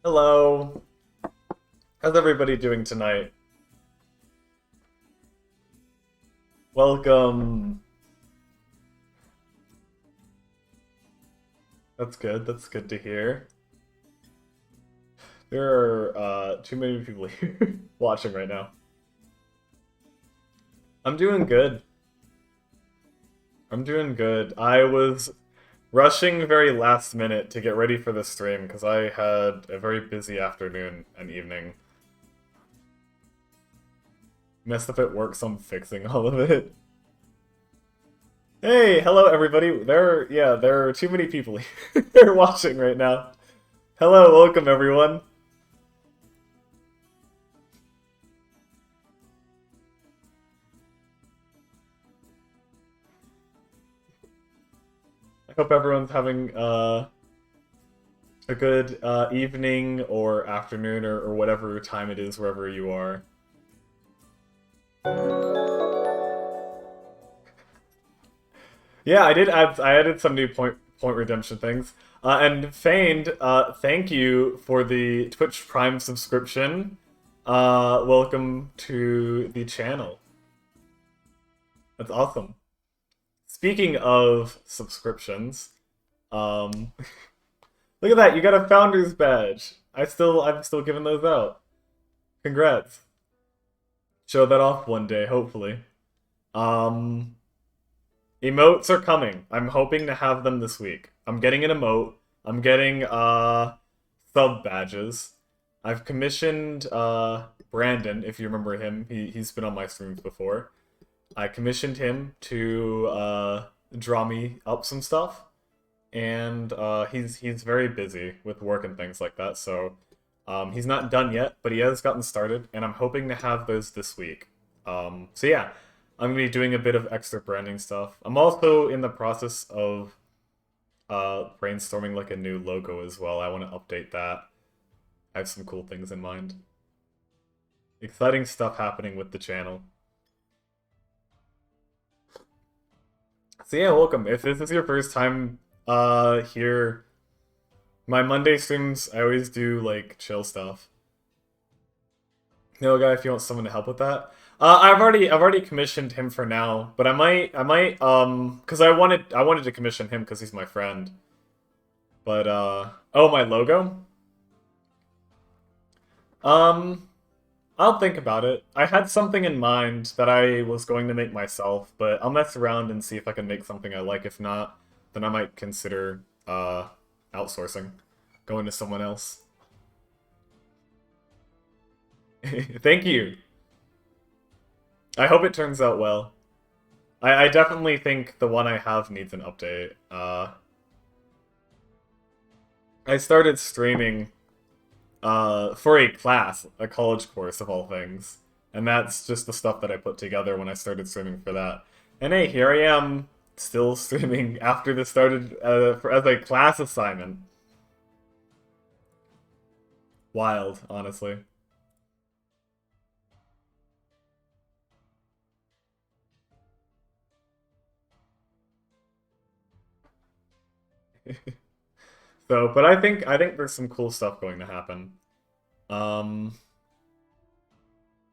Hello. How's everybody doing tonight? Welcome. That's good. That's good to hear. There are too many people here watching right now. I'm doing good. I'm doing good. I was rushing very last minute to get ready for the stream because I had a very busy afternoon and evening. Messed up at work, so I'm fixing all of it. Hey, hello everybody. There are too many people here watching right now. Hello, welcome everyone. I hope everyone's having a good evening or afternoon or whatever time it is wherever you are. Yeah, I added some new point redemption things. And Feigned, thank you for the Twitch Prime subscription. Welcome to the channel. That's awesome. Speaking of subscriptions, look at that, you got a founder's badge. I'm still giving those out. Congrats. Show that off one day, hopefully. Emotes are coming. I'm hoping to have them this week. I'm getting an emote. I'm getting sub badges. I've commissioned Brandon, if you remember him. He's been on my streams before. I commissioned him to draw me up some stuff, and he's very busy with work and things like that. So he's not done yet, but he has gotten started, and I'm hoping to have those this week. So yeah, I'm gonna be doing a bit of extra branding stuff. I'm also in the process of brainstorming like a new logo as well. I want to update that. I have some cool things in mind. Exciting stuff happening with the channel. So yeah, welcome. If this is your first time here, my Monday streams, I always do like chill stuff. No guy, if you want someone to help with that. I've already commissioned him for now, but I might because I wanted to commission him because he's my friend. But oh, my logo? I'll think about it. I had something in mind that I was going to make myself, but I'll mess around and see if I can make something I like. If not, then I might consider outsourcing, going to someone else. Thank you. I hope it turns out well. I definitely think the one I have needs an update. I started streaming for a class, a college course of all things. And that's just the stuff that I put together when I started streaming for that. And hey, here I am, still streaming after this started as a class assignment. Wild, honestly. So, but I think there's some cool stuff going to happen.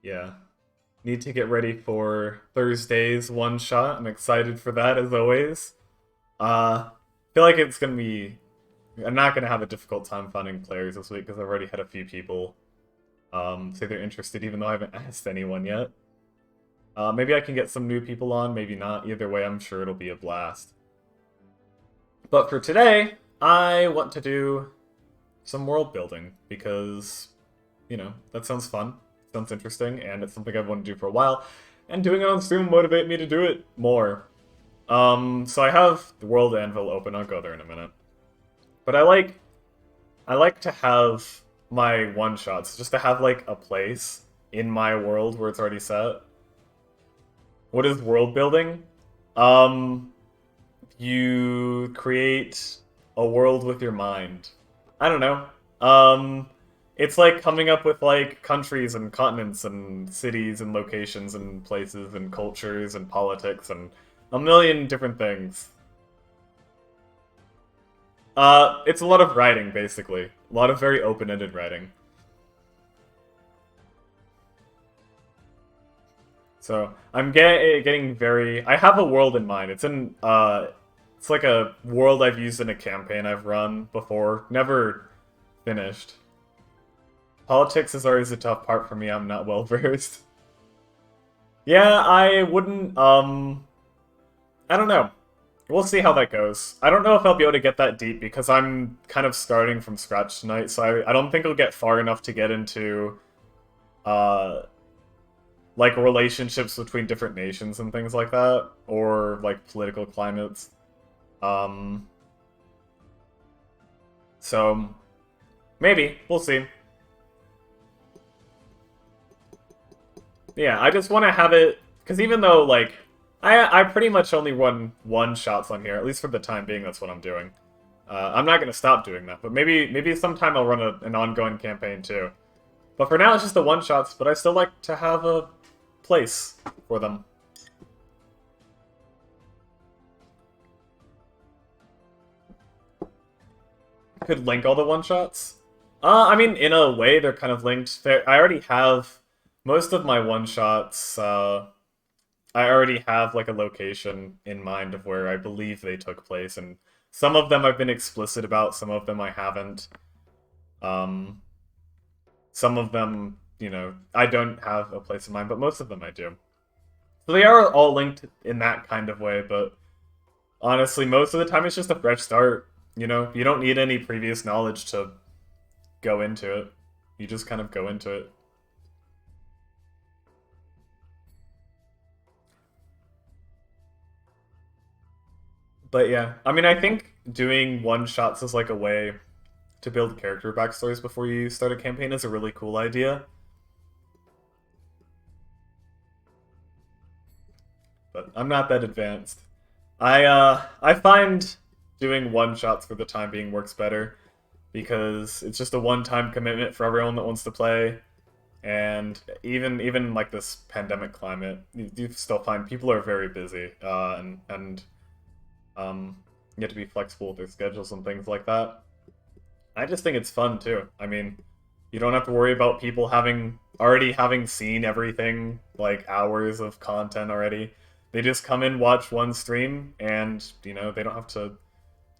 Yeah. Need to get ready for Thursday's one shot. I'm excited for that as always. Feel like it's gonna be. I'm not gonna have a difficult time finding players this week because I've already had a few people say they're interested, even though I haven't asked anyone yet. Maybe I can get some new people on, maybe not. Either way, I'm sure it'll be a blast. But for today, I want to do some world building because, you know, that sounds fun, sounds interesting, and it's something I've wanted to do for a while. And doing it on stream will motivate me to do it more. So I have the World Anvil open. I'll go there in a minute. But I like to have my one shots, just to have like a place in my world where it's already set. What is world building? You create a world with your mind. I don't know. It's like coming up with like countries and continents and cities and locations and places and cultures and politics and a million different things. It's a lot of writing, basically. A lot of very open-ended writing. So I'm getting very. I have a world in mind. It's like a world I've used in a campaign I've run before. Never finished. Politics is always a tough part for me. I'm not well versed. Yeah, I wouldn't. I don't know. We'll see how that goes. I don't know if I'll be able to get that deep because I'm kind of starting from scratch tonight, so I don't think I'll get far enough to get into, uh, like relationships between different nations and things like that, or like political climates. Um, so maybe we'll see. Yeah, I just want to have it because even though like I pretty much only run one shots on here, at least for the time being. That's what I'm doing. I'm not gonna stop doing that, but maybe sometime I'll run an ongoing campaign too. But for now, it's just the one shots. But I still like to have a place for them. Could link all the one shots. I mean, in a way, they're kind of linked. I already have most of my one shots. I already have like a location in mind of where I believe they took place, and some of them I've been explicit about, some of them I haven't. Um, some of them, you know, I don't have a place in mind, but most of them I do. So they are all linked in that kind of way, but honestly, most of the time it's just a fresh start. You know, you don't need any previous knowledge to go into it. You just kind of go into it. But yeah, I mean, I think doing one shots is like a way to build character backstories before you start a campaign is a really cool idea. But I'm not that advanced. I find doing one shots for the time being works better because it's just a one-time commitment for everyone that wants to play. And even like this pandemic climate, you still find people are very busy, and you have to be flexible with their schedules and things like that. I just think it's fun too. I mean, you don't have to worry about people already having seen everything, like hours of content already. They just come in, watch one stream, and you know they don't have to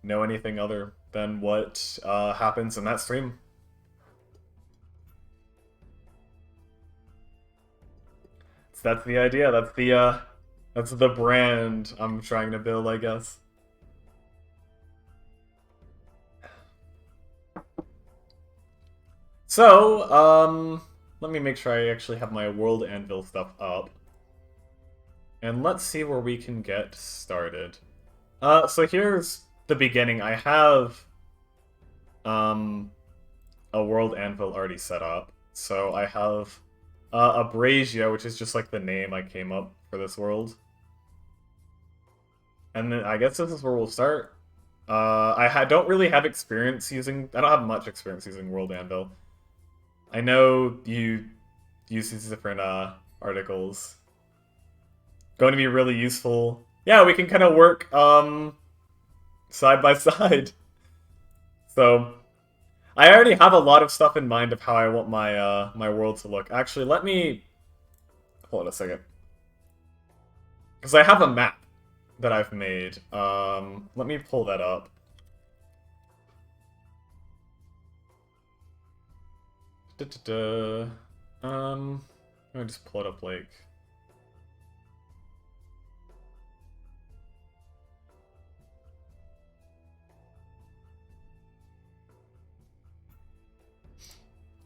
know anything other than what happens in that stream. So that's the idea. That's the brand I'm trying to build, I guess. So, let me make sure I actually have my World Anvil stuff up. And let's see where we can get started. So here's the beginning. I have, um, a World Anvil already set up. So I have, Abrasia, which is just like the name I came up for this world. And then I guess this is where we'll start. Don't really have experience using... I don't have much experience using World Anvil. I know you use these different articles. Going to be really useful. Yeah, we can kind of work side by side. So I already have a lot of stuff in mind of how I want my world to look. Actually, let me hold on a second, because I have a map that I've made. Let me pull that up. Let me just pull it up like.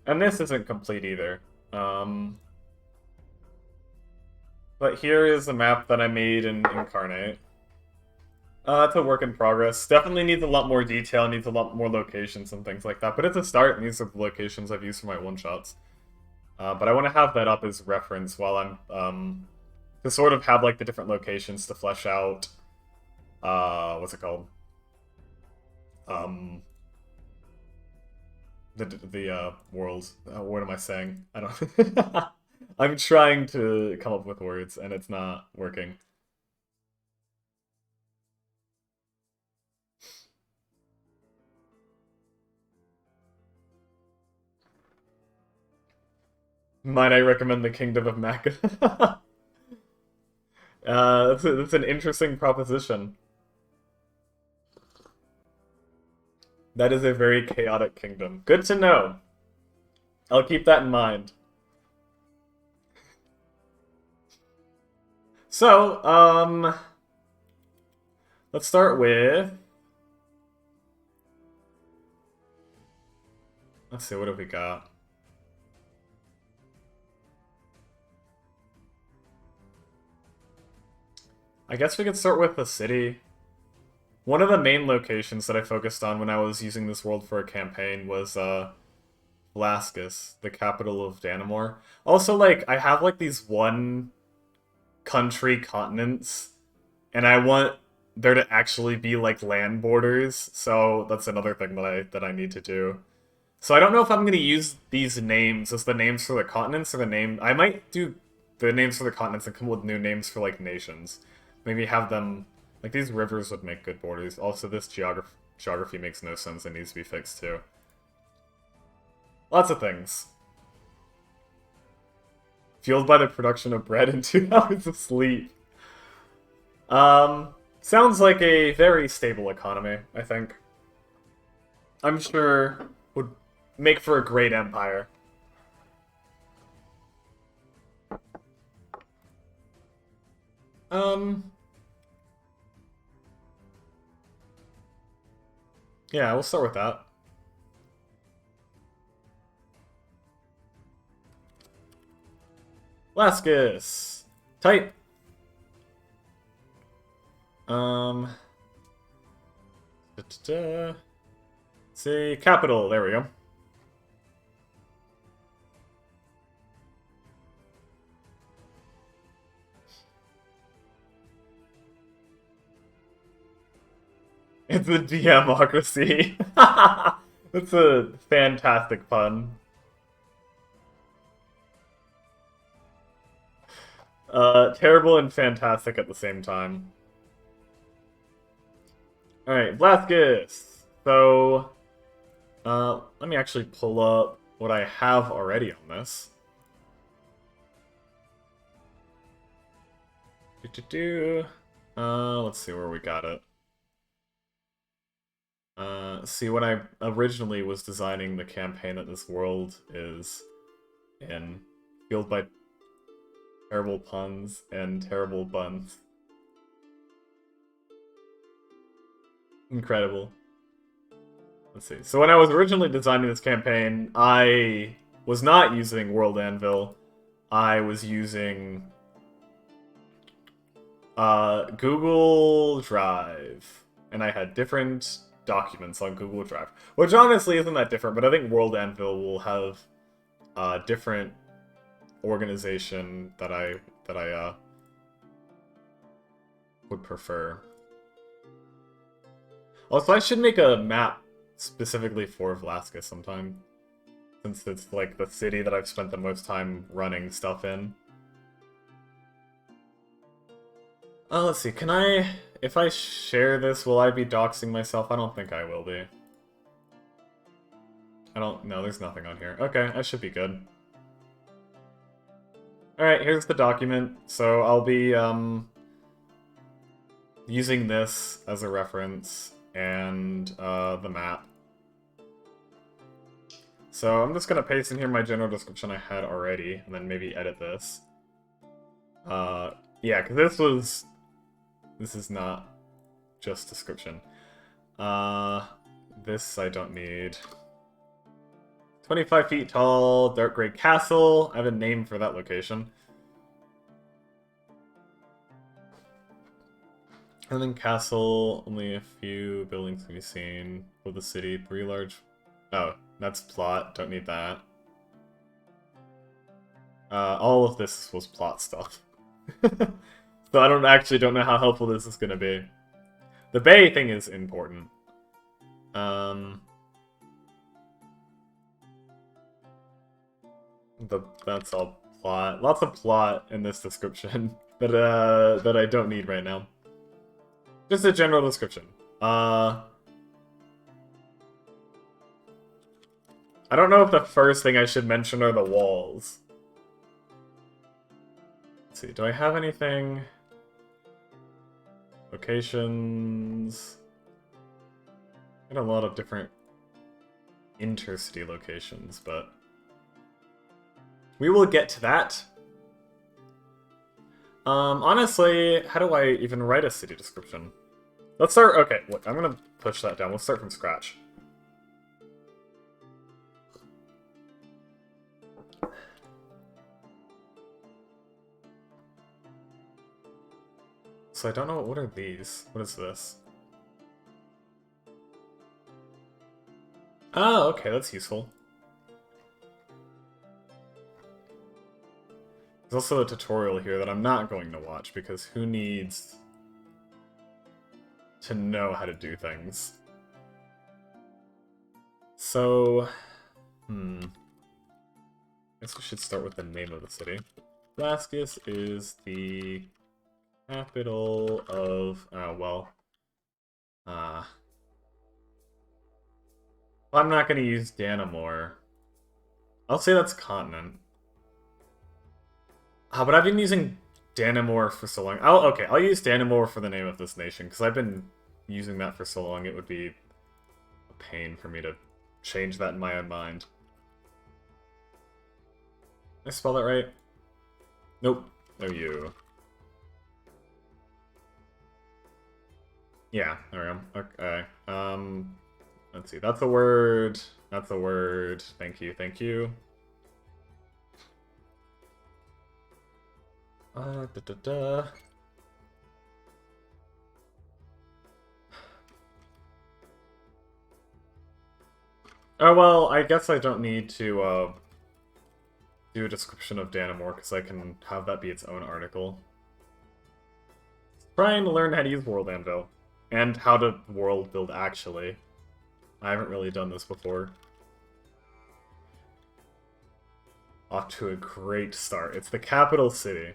And this isn't complete either. But here is a map that I made in Inkarnate. It's a work in progress. Definitely needs a lot more detail, needs a lot more locations and things like that. But it's a start, and these are the locations I've used for my one-shots. But I want to have that up as reference while I'm, to sort of have, like, the different locations to flesh out, what's it called? The worlds. What am I saying? I don't... I'm trying to come up with words, and it's not working. Might I recommend the Kingdom of Mecca? That's an interesting proposition. That is a very chaotic kingdom. Good to know. I'll keep that in mind. So, let's start with... Let's see, what have we got? I guess we could start with the city. One of the main locations that I focused on when I was using this world for a campaign was, Velasquez, the capital of Danamor. Also, like, I have, like, these one country continents, and I want there to actually be, like, land borders, so that's another thing that I need to do. So I don't know if I'm going to use these names as the names for the continents or the name... I might do the names for the continents and come up with new names for, like, nations. Maybe have them... Like, these rivers would make good borders. Also, this geography makes no sense and needs to be fixed, too. Lots of things. Fueled by the production of bread and 2 hours of sleep. Sounds like a very stable economy, I think. I'm sure would make for a great empire. Yeah, we'll start with that. Velasquez! Type! Say capital, there we go. It's a DMocracy. That's a fantastic pun. Terrible and fantastic at the same time. Alright, Velasquez! So, let me actually pull up what I have already on this. Let's see where we got it. See, when I originally was designing the campaign that this world is in, fueled by terrible puns and terrible buns. Incredible. Let's see. So when I was originally designing this campaign, I was not using World Anvil. I was using Google Drive. And I had different documents on Google Drive. Which honestly isn't that different, but I think World Anvil will have a different organization that I would prefer. Also, I should make a map specifically for Velasquez sometime, since it's like the city that I've spent the most time running stuff in. Let's see, can I... If I share this, will I be doxing myself? I don't think I will be. I don't... No, there's nothing on here. Okay, I should be good. Alright, here's the document. So I'll be, using this as a reference, and, the map. So I'm just gonna paste in here my general description I had already, and then maybe edit this. Yeah, because this is not just description. This I don't need. 25 feet tall, dark gray castle. I have a name for that location. And then castle, only a few buildings can be seen. With the city, 3 large... Oh, that's plot, don't need that. All of this was plot stuff. So I don't know how helpful this is gonna be. The bay thing is important. That's all plot. Lots of plot in this description that I don't need right now. Just a general description. I don't know if the first thing I should mention are the walls. Let's see, do I have anything? Locations. Got a lot of different intercity locations, but we will get to that. Honestly, how do I even write a city description? Let's start. Okay, look, I'm gonna push that down. We'll start from scratch. So I don't know, what are these? What is this? Oh, okay, that's useful. There's also a tutorial here that I'm not going to watch, because who needs to know how to do things? So, I guess we should start with the name of the city. Damascus is the capital of, I'm not going to use Danamore. I'll say that's continent. But I've been using Danamore for so long. I'll use Danamore for the name of this nation, because I've been using that for so long, it would be a pain for me to change that in my own mind. Did I spell that right? Nope. No, you. Yeah, there we go. Okay. Let's see. That's a word. That's a word. Thank you. Thank you. Da, da, da. Oh, well, I guess I don't need to, do a description of Danamore, because I can have that be its own article. Trying to learn how to use World Anvil. And how to world build, actually. I haven't really done this before. Off to a great start. It's the capital city.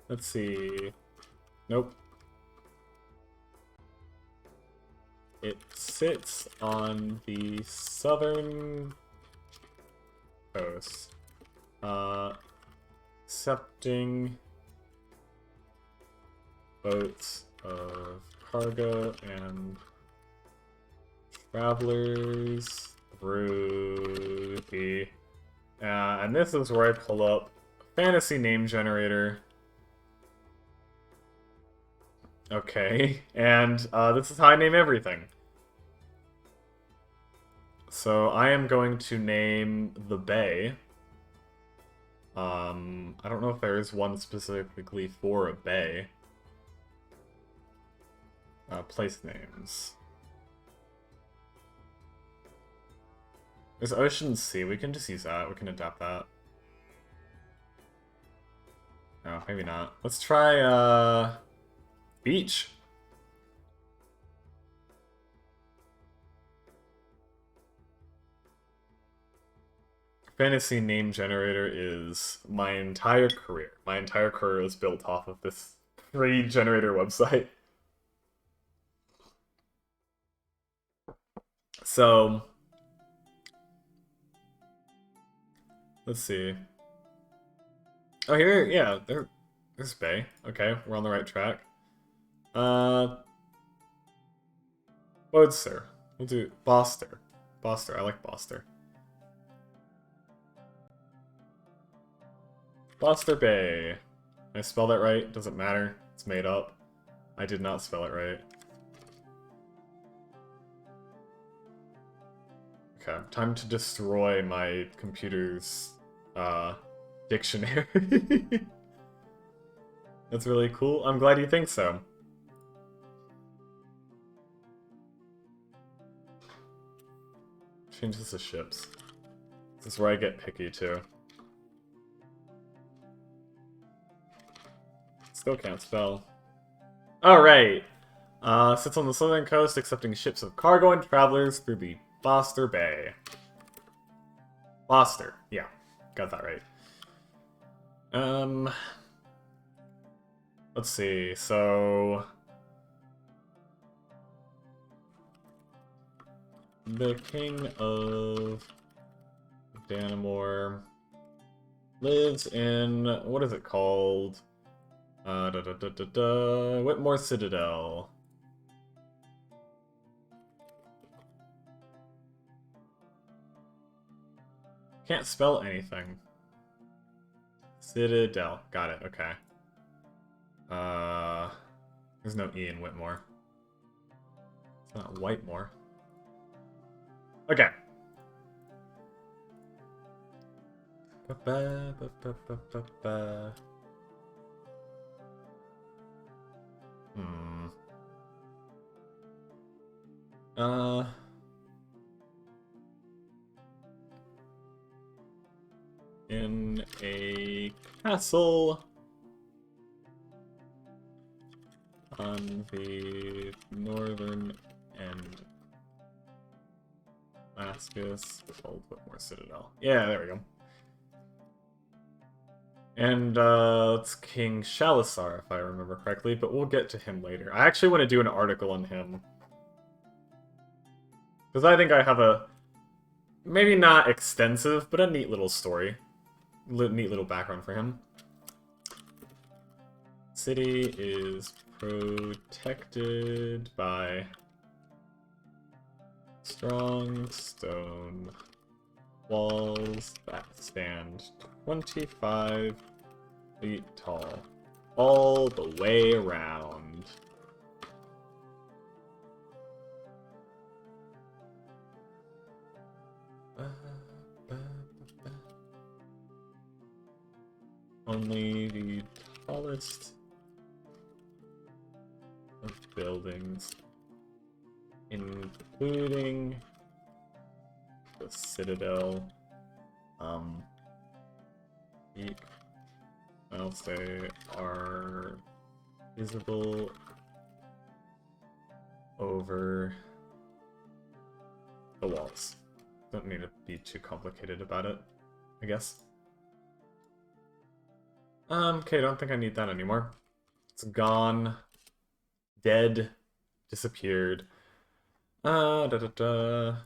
Let's see. Nope. It sits on the southern coast. Accepting boats of cargo and travelers through the... and this is where I pull up Fantasy Name Generator. Okay, and this is how I name everything. So I am going to name the bay. I don't know if there is one specifically for a bay. Place names. There's Ocean Sea. We can just use that. We can adapt that. No, maybe not. Let's try, beach. Fantasy Name Generator is my entire career. My entire career is built off of this free generator website. So, let's see. Oh, here, yeah, there's Bay. Okay, we're on the right track. Boadster. We'll do Boster. Boster, I like Boster. Boster Bay. I spell that right? Doesn't matter. It's made up. I did not spell it right. Okay, time to destroy my computer's dictionary. That's really cool. I'm glad you think so. Change this to ships. This is where I get picky too. Still can't spell. Alright. Sits on the southern coast, accepting ships of cargo and travelers through the Boster Bay. Boster. Yeah. Got that right. Let's see. So... the king of Danamore lives in, what is it called? Whitmore Citadel. Can't spell anything. Citadel. Got it, okay. There's no E in Whitmore. It's not Whitemore. Okay. In a castle on the northern end. Damascus, Old Whitmore Citadel. Yeah, there we go. And it's King Shalissar, if I remember correctly, but we'll get to him later. I actually want to do an article on him. Because I think I have a, maybe not extensive, but a neat little story. Neat little background for him. City is protected by strong stone walls that stand 25 feet tall, all the way around. Only the tallest of buildings, including the Citadel, else they are visible over the walls. Don't need to be too complicated about it, I guess. Okay, don't think I need that anymore. It's gone. Dead. Disappeared. The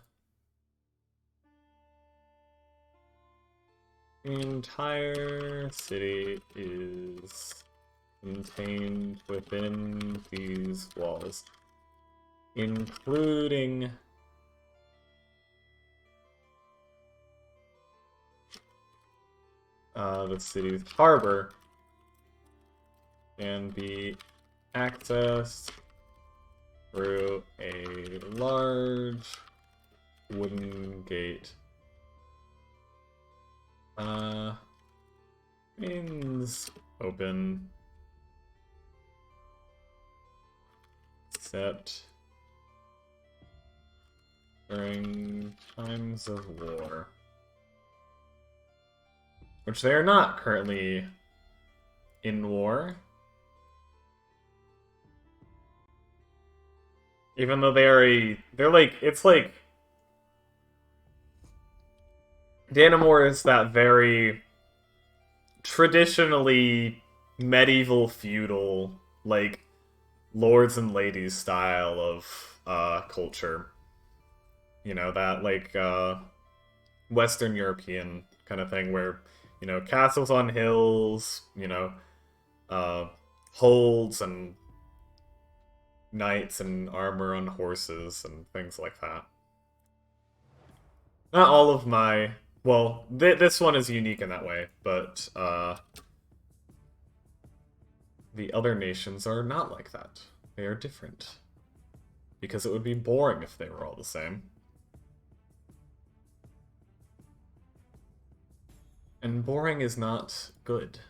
entire city is contained within these walls, including the city's harbor, can be accessed through a large wooden gate. Means open, except during times of war. Which they are not currently in war. Even though they're like, it's like, Danamore is that very traditionally medieval feudal, like, lords and ladies style of culture. You know, that, like, Western European kind of thing where, you know, castles on hills, you know, holds and knights and armor on horses and things like that. Not all of my... Well, this one is unique in that way, but the other nations are not like that. They are different. Because it would be boring if they were all the same. And boring is not good.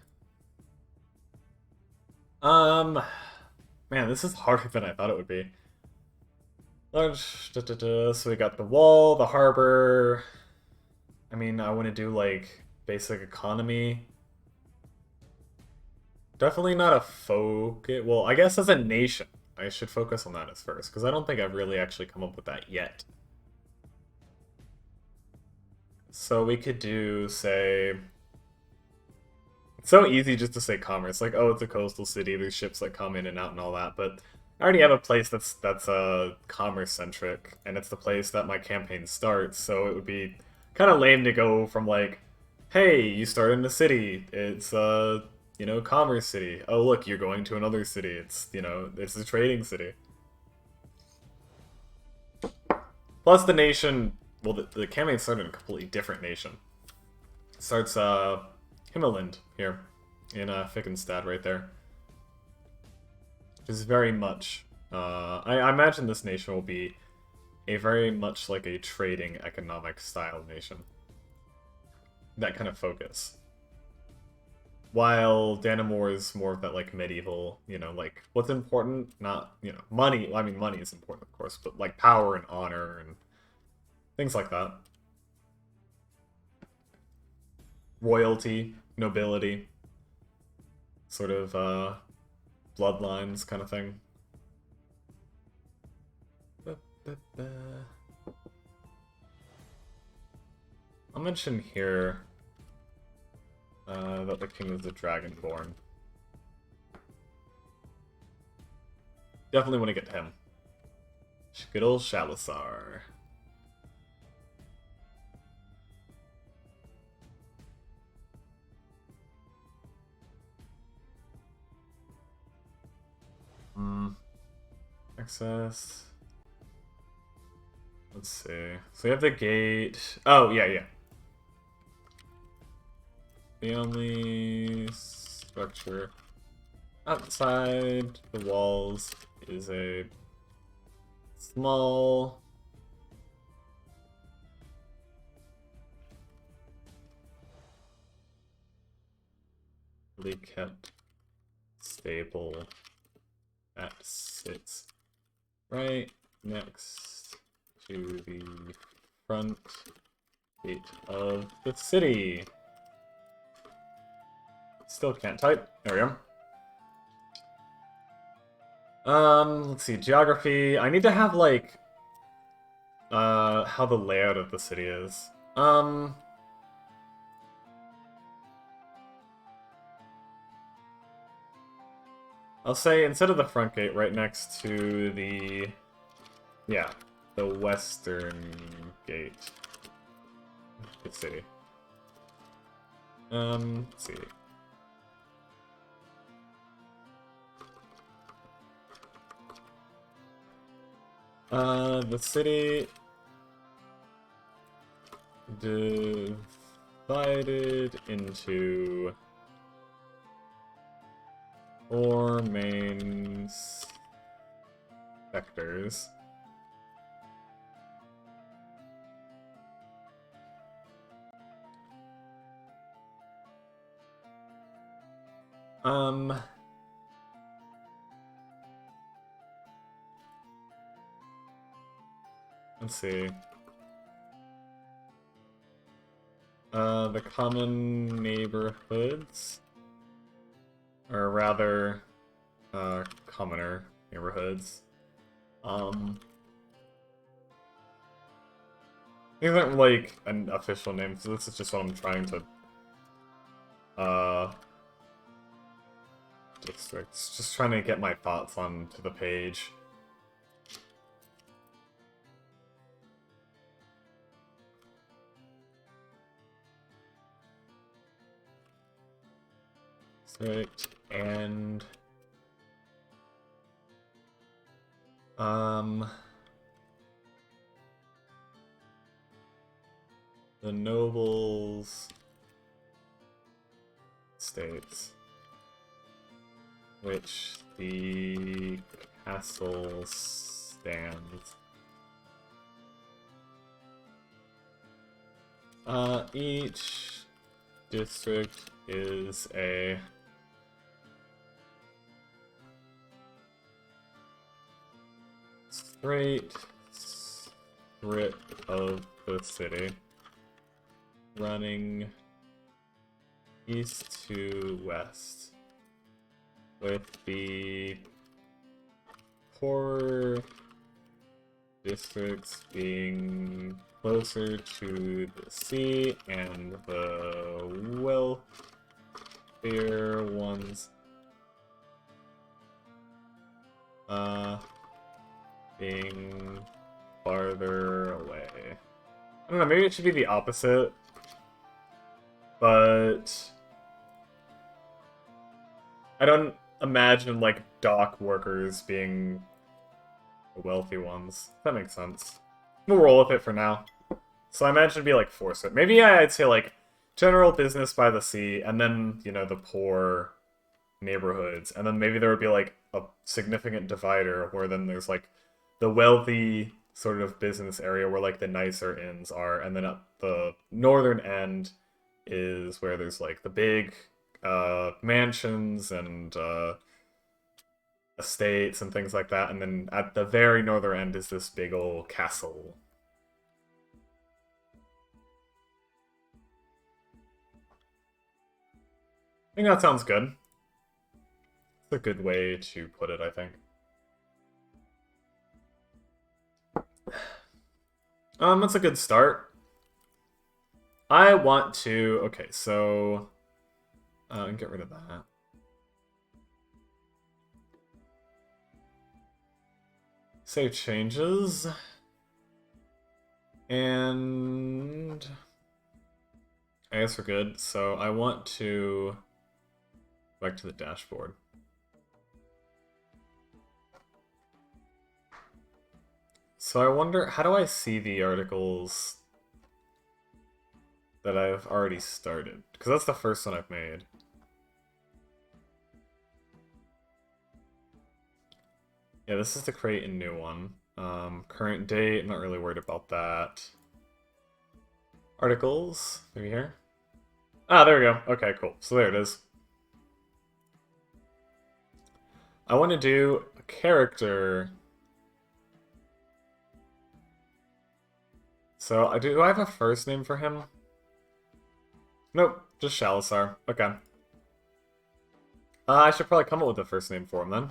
Man, this is harder than I thought it would be. Large, so we got the wall, the harbor. I mean, I want to do, like, basic economy. Definitely not a focus. Well, I guess as a nation, I should focus on that as first, because I don't think I've really actually come up with that yet. So we could do, say... It's so easy just to say commerce. Like, oh, it's a coastal city, there's ships that come in and out and all that, but I already have a place that's commerce centric, and it's the place that my campaign starts. So it would be kind of lame to go from like, hey, you start in the city. It's you know, commerce city. Oh look, you're going to another city. It's you know, it's a trading city. Plus the nation. Well, the campaign started in a completely different nation. It starts Himmerland here in Fickenstad right there. Is very much. I imagine this nation will be a very much like a trading economic style nation. That kind of focus. While Danamore is more of that like medieval, you know, like what's important, not, you know, money. Well, I mean, money is important, of course, but like power and honor and things like that. Royalty, nobility, sort of bloodlines kind of thing. I'll mention here that the king was the Dragonborn. Definitely want to get to him. Good old Shalazar. Access. Let's see. So we have the gate. Oh, yeah. The only structure outside the walls is a small kept stable that sits right next to the front gate of the city. Still can't type. There we go. Let's see, geography. I need to have like how the layout of the city is. I'll say instead of the front gate, right next to the the western gate of the city. Let's see. The city divided into 4 main sectors. Let's see. The common neighborhoods, or rather, commoner neighborhoods. These aren't like an official name, so this is just what I'm trying to, districts. Just trying to get my thoughts onto the page. Right, and the nobles states, which the castle stands. Each district is a straight strip of the city running east to west, with the poorer districts being closer to the sea and the wealthier ones Being farther away. I don't know, maybe it should be the opposite. But I don't imagine, like, dock workers being the wealthy ones. That makes sense. We'll roll with it for now. So I imagine it'd be, like, force it. Maybe I'd say, like, general business by the sea, and then, you know, the poor neighborhoods. And then maybe there would be, like, a significant divider where then there's, like, the wealthy sort of business area where, like, the nicer inns are. And then at the northern end is where there's, like, the big mansions and estates and things like that, and then at the very northern end is this big old castle. I think that sounds good. It's a good way to put it, I think. That's a good start. I want to... Okay, so... get rid of that. Save changes. And... I guess we're good. So I want to... go back to the dashboard. So I wonder, how do I see the articles that I've already started? Because that's the first one I've made. Yeah, this is to create a new one. Current date, I'm not really worried about that. Articles, maybe here? Ah, there we go. Okay, cool. So there it is. I want to do a character. So, do I have a first name for him? Nope, just Shalazar. Okay. I should probably come up with a first name for him then.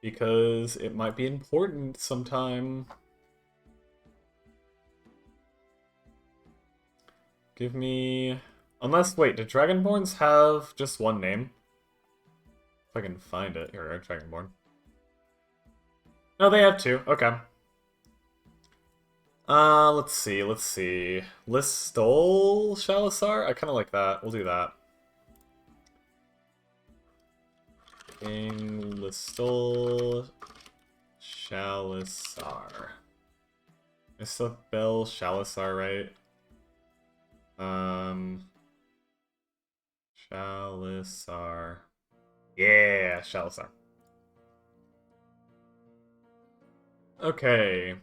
Because it might be important sometime. Give me... Unless, wait, do Dragonborns have just one name? If I can find it. Here, Dragonborn. No, they have two. Okay. Let's see. Listol Shalazar? I kind of like that. We'll do that. King Listol Shalazar. I spell Shalazar right? Shalazar. Yeah, Shalazar. Okay.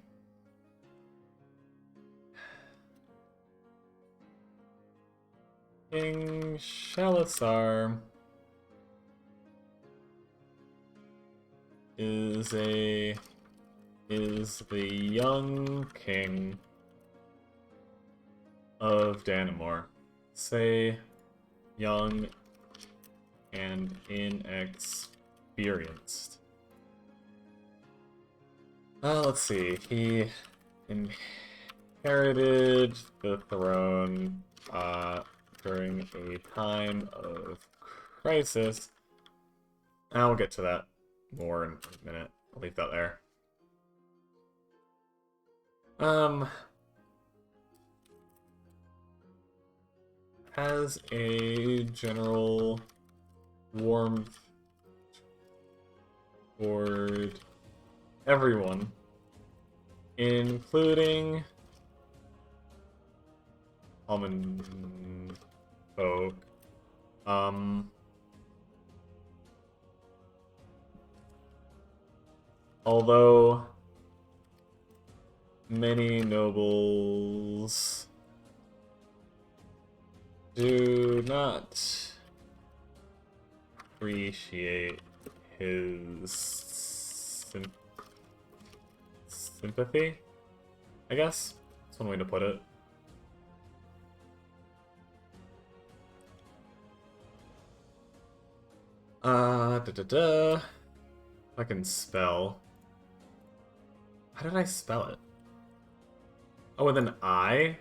King Shalazar is the young king of Danamor. Say young and inexperienced. Let's see. He inherited the throne during a time of crisis. I'll get to that more in a minute. I'll leave that there. Has a general warmth toward everyone, including common folk. Although many nobles do not appreciate his sympathy, I guess. That's one way to put it. I can spell. How did I spell it? Oh, with an I?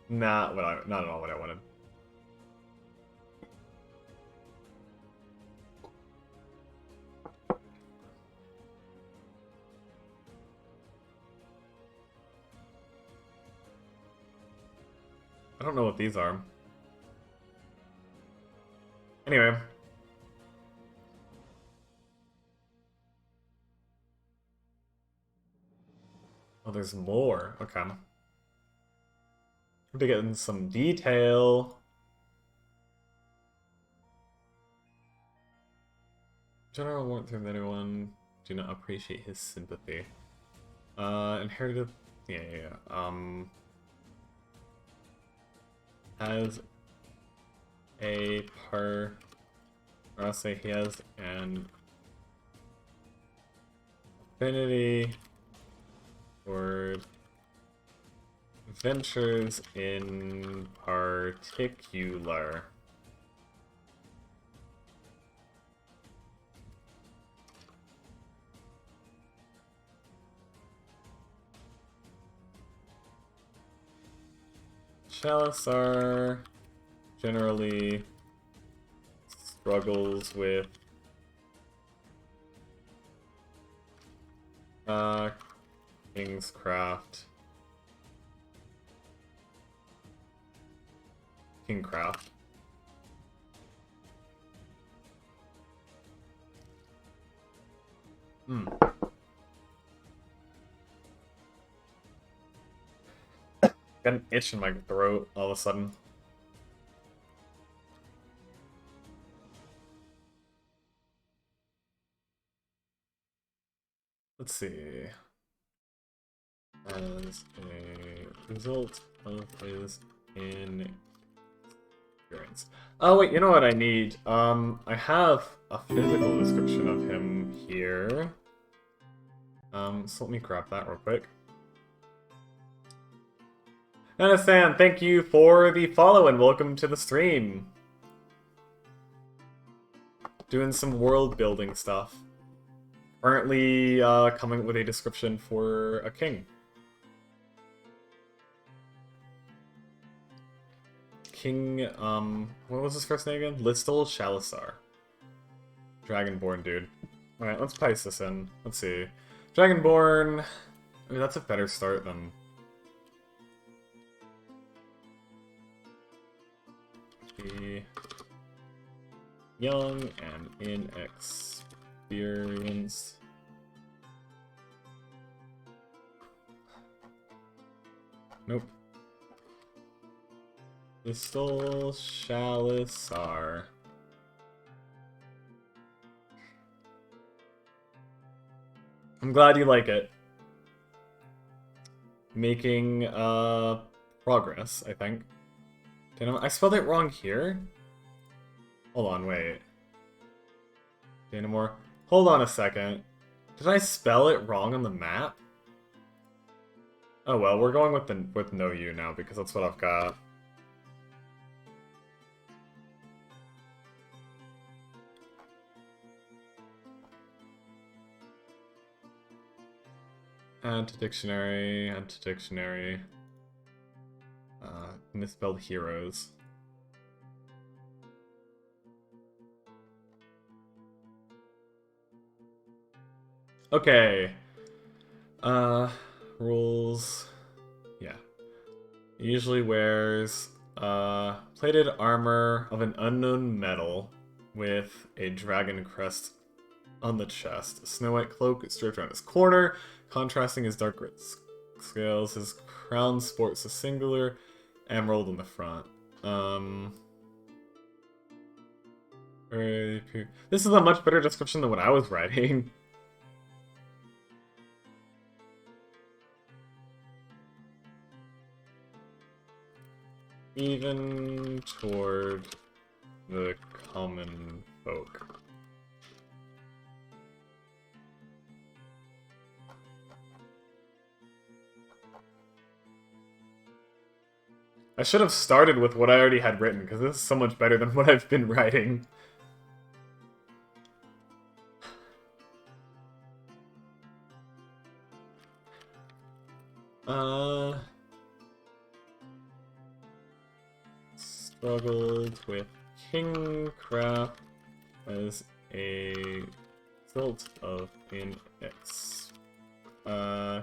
Not at all what I wanted. I don't know what these are. Anyway. Oh, there's more. Okay. To get in some detail. General warmth from anyone. Do not appreciate his sympathy. Inherited. Yeah. Has a par. Or I'll say he has an affinity toward ventures in particular. Shalissar generally struggles with Kingscraft. Kingcraft. Got an itch in my throat all of a sudden. Let's see. As a result of his inexperience. Oh wait, you know what I need? I have a physical description of him here. So let me grab that real quick. Nana-san, thank you for the follow and welcome to the stream. Doing some world building stuff. Currently coming with a description for a king. King, what was his first name again? Listel Shalissar. Dragonborn dude. Alright, let's paste this in. Let's see. Dragonborn. I mean, that's a better start than... Be young and inexperienced. Nope. Listel Shalissar. I'm glad you like it. Making progress, I think. I spelled it wrong here? Hold on, wait. Danamore. Hold on a second. Did I spell it wrong on the map? Oh well, we're going with no U now because that's what I've got. Add to dictionary, add to dictionary. Misspelled heroes. Okay. Rules. Yeah. Usually wears plated armor of an unknown metal with a dragon crest on the chest. A snow white cloak striped around his corner, contrasting his dark red scales. His crown sports a singular emerald in the front. This is a much better description than what I was writing. Even toward the common folk. I should have started with what I already had written, because this is so much better than what I've been writing. Struggled with Kingcraft as a result of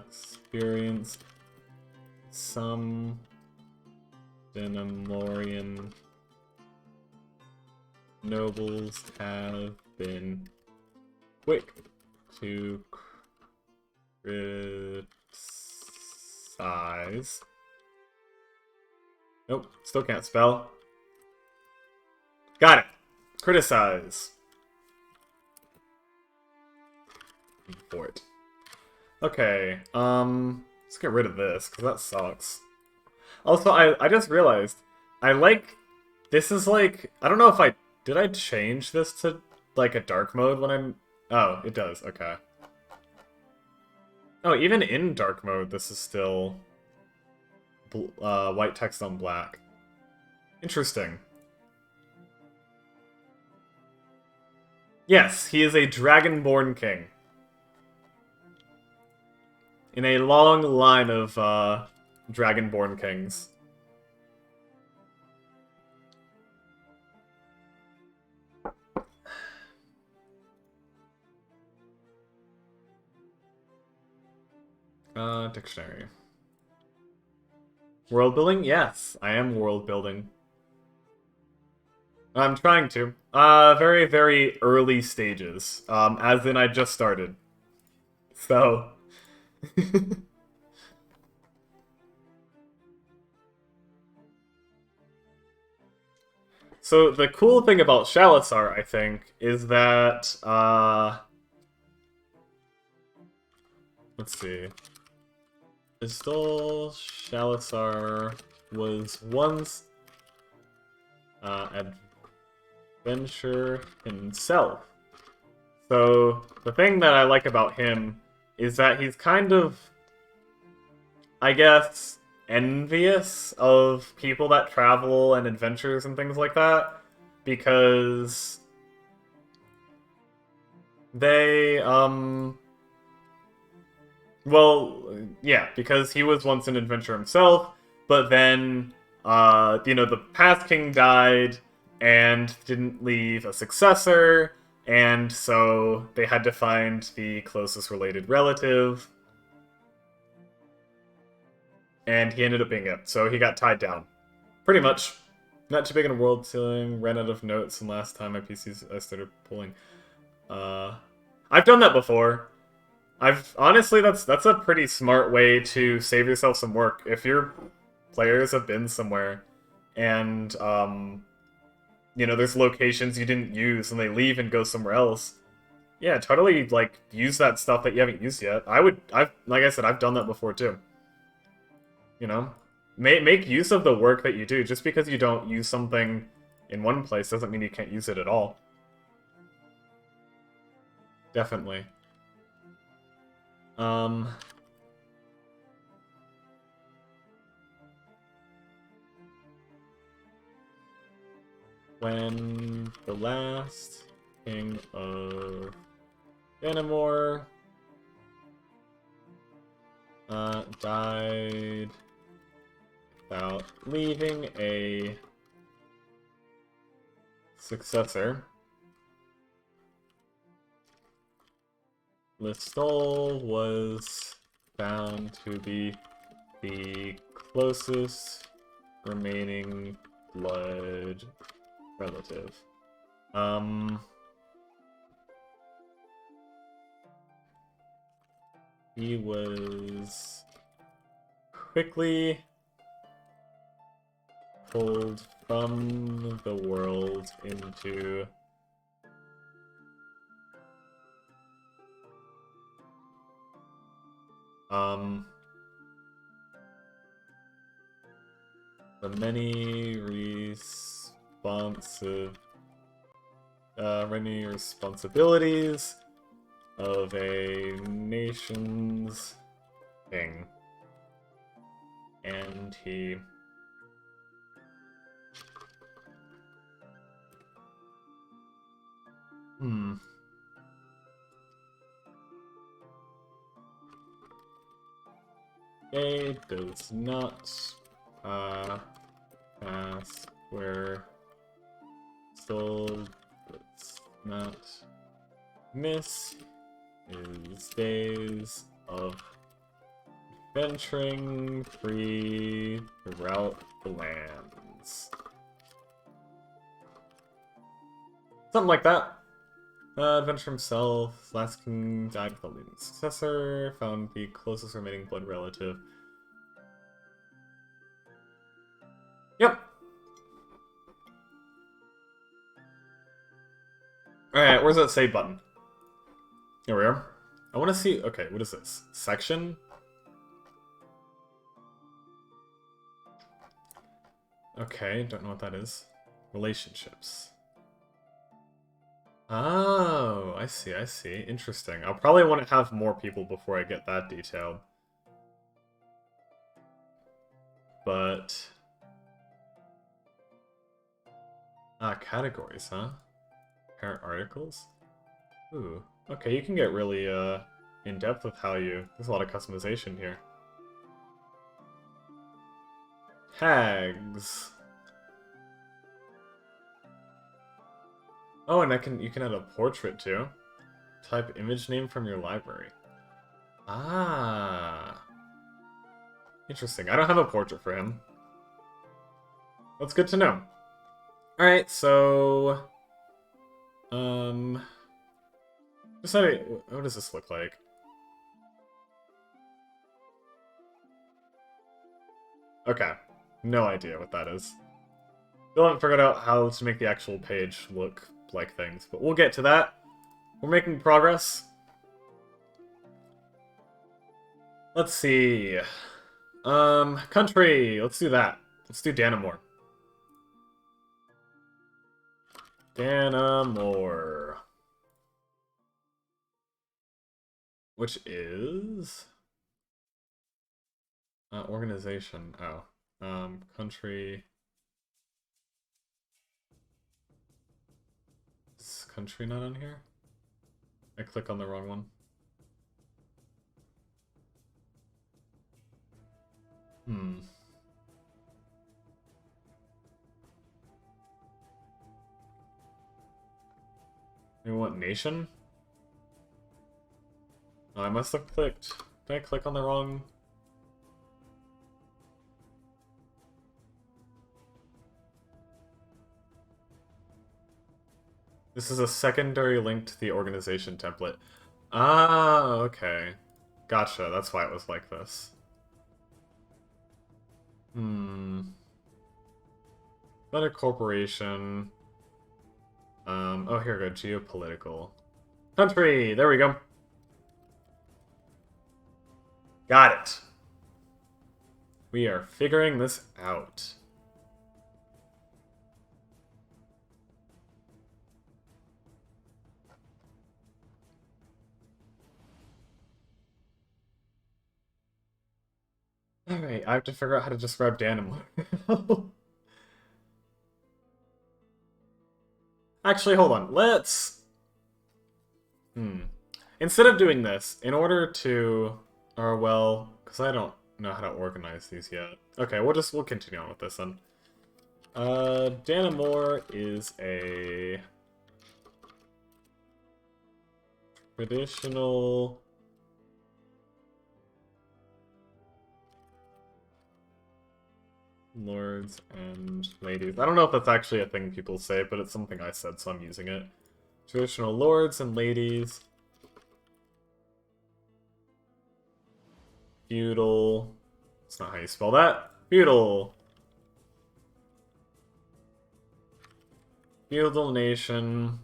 experienced some Denamorian nobles have been quick to criticize. Nope, still can't spell. Got it. Criticize. For it. Okay, let's get rid of this, because that sucks. Also, I just realized, this is like, I don't know if did I change this to, like, a dark mode when I'm, oh, it does, okay. Oh, even in dark mode, this is still white text on black. Interesting. Yes, he is a Dragonborn king. In a long line of Dragonborn kings. Dictionary. World building? Yes, I am world building. I'm trying to. Very, very early stages. As in I just started. So... So the cool thing about Shalazar, I think, is that, let's see. Pistol Shalazar was once adventure himself. So the thing that I like about him is that he's kind of, I guess, envious of people that travel and adventures and things like that, because they, well, yeah, because he was once an adventurer himself, but then, the past king died and didn't leave a successor, and so they had to find the closest related relative, and he ended up being it, so he got tied down. Pretty much. Not too big in a world ceiling, ran out of notes, and last time my PCs I started pulling. I've done that before. Honestly, that's a pretty smart way to save yourself some work. If your players have been somewhere, and, there's locations you didn't use, and they leave and go somewhere else, yeah, totally, like, use that stuff that you haven't used yet. Like I said, I've done that before, too. Make use of the work that you do. Just because you don't use something in one place doesn't mean you can't use it at all. Definitely. When the last king of Danamor died without leaving a successor, Listol was found to be the closest remaining blood relative. He was quickly pulled from the world into the many responsibilities of a nation's king. And he A does not pass where Soul does not miss his days of venturing free throughout lands. Something like that. Adventure himself. Last king died with a leading successor. Found the closest remaining blood relative. Yep. Alright, where's that save button? Here we are. I want to see... Okay, what is this? Section? Okay, don't know what that is. Relationships. Oh, I see, I see. Interesting. I'll probably want to have more people before I get that detailed. But... categories, huh? Parent articles? Ooh. Okay, you can get really, in-depth with how you... There's a lot of customization here. Tags. Oh, and you can add a portrait too. Type image name from your library. Ah. Interesting. I don't have a portrait for him. That's good to know. Alright, so... what does this look like? Okay. No idea what that is. Still haven't figured out how to make the actual page look like things, but we'll get to that. We're making progress. Let's see. Country. Let's do that. Let's do Danamore. Danamore. Which is... organization. Oh. Country... Is country not on here? I click on the wrong one. You want nation? Oh, I must have clicked. Did I click on the wrong... This is a secondary link to the organization template. Ah, okay. Gotcha, that's why it was like this. Better corporation. Oh, here we go. Geopolitical. Country! There we go. Got it. We are figuring this out. Alright, I have to figure out how to describe Danamore. Actually, hold on. Let's... Instead of doing this, in order to... Or, well... Because I don't know how to organize these yet. Okay, we'll continue on with this then. Danamore is a... traditional... Lords and ladies. I don't know if that's actually a thing people say, but it's something I said, so I'm using it. Traditional lords and ladies. Feudal. That's not how you spell that. Feudal. Feudal nation.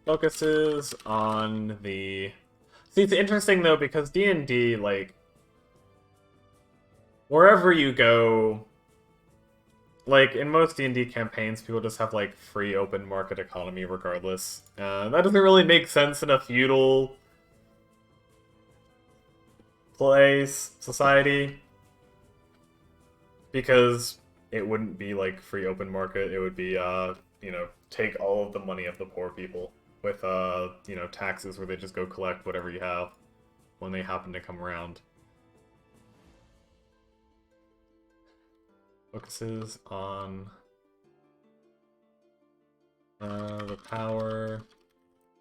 Focuses on the... See, it's interesting, though, because D&D, like... Wherever you go... Like, in most D&D campaigns, people just have, like, free open market economy regardless. That doesn't really make sense in a feudal... place, society. Because it wouldn't be, like, free open market. It would be, you know, take all of the money of the poor people. With, you know, taxes where they just go collect whatever you have. when they happen to come around. Focuses on the power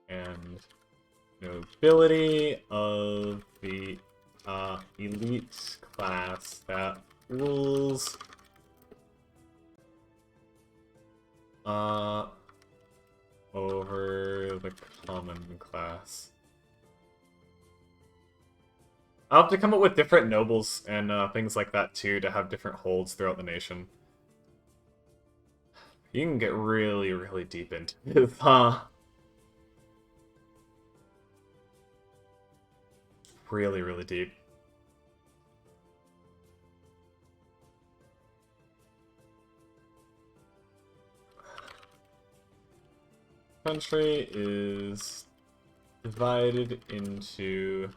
and nobility of the elite class that rules over the common class. I'll have to come up with different nobles and things like that too to have different holds throughout the nation. You can get really, really deep into this, huh? Really, really deep. Country is divided into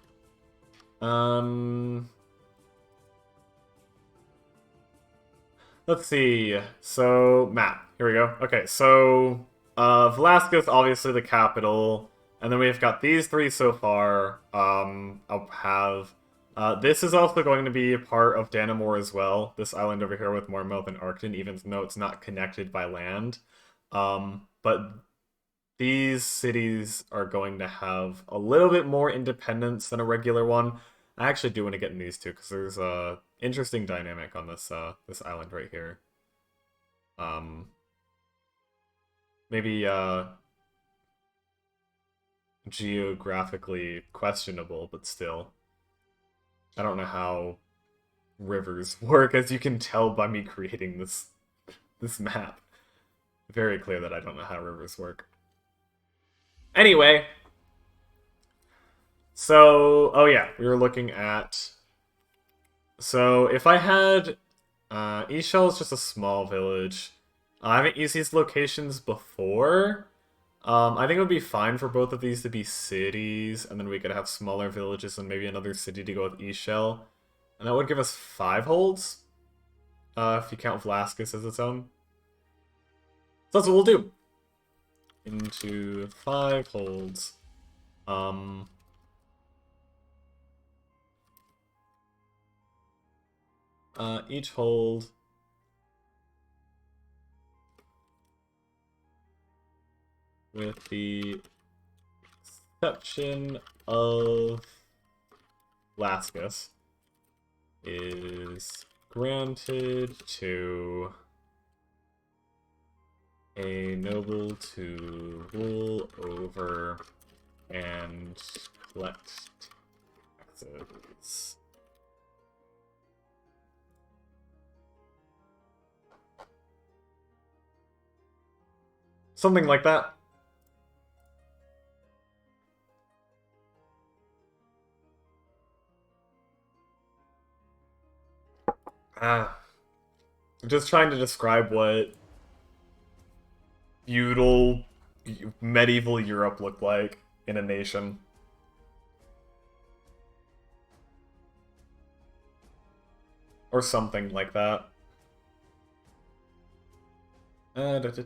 let's see. So, map. Here we go. Okay, so Velasquez, obviously the capital, and then we've got these three so far. I'll have this is also going to be a part of Danamore as well. This island over here with Mormouth and Arcton, even though it's not connected by land. But these cities are going to have a little bit more independence than a regular one. I actually do want to get in these two because there's a interesting dynamic on this this island right here. Maybe geographically questionable, but still. I don't know how rivers work, as you can tell by me creating this map. Very clear that I don't know how rivers work. Anyway, so, oh yeah, we were looking at, so if I had, Ishel is just a small village. I haven't used these locations before. I think it would be fine for both of these to be cities, and then we could have smaller villages and maybe another city to go with Ishel. And that would give us 5 holds, if you count Velasquez as its own. So that's what we'll do. Into 5 holds. Each hold with the exception of Velasquez is granted to a noble to rule over and collect taxes. Something like that. I'm just trying to describe what feudal medieval Europe looked like in a nation. Or something like that. Let's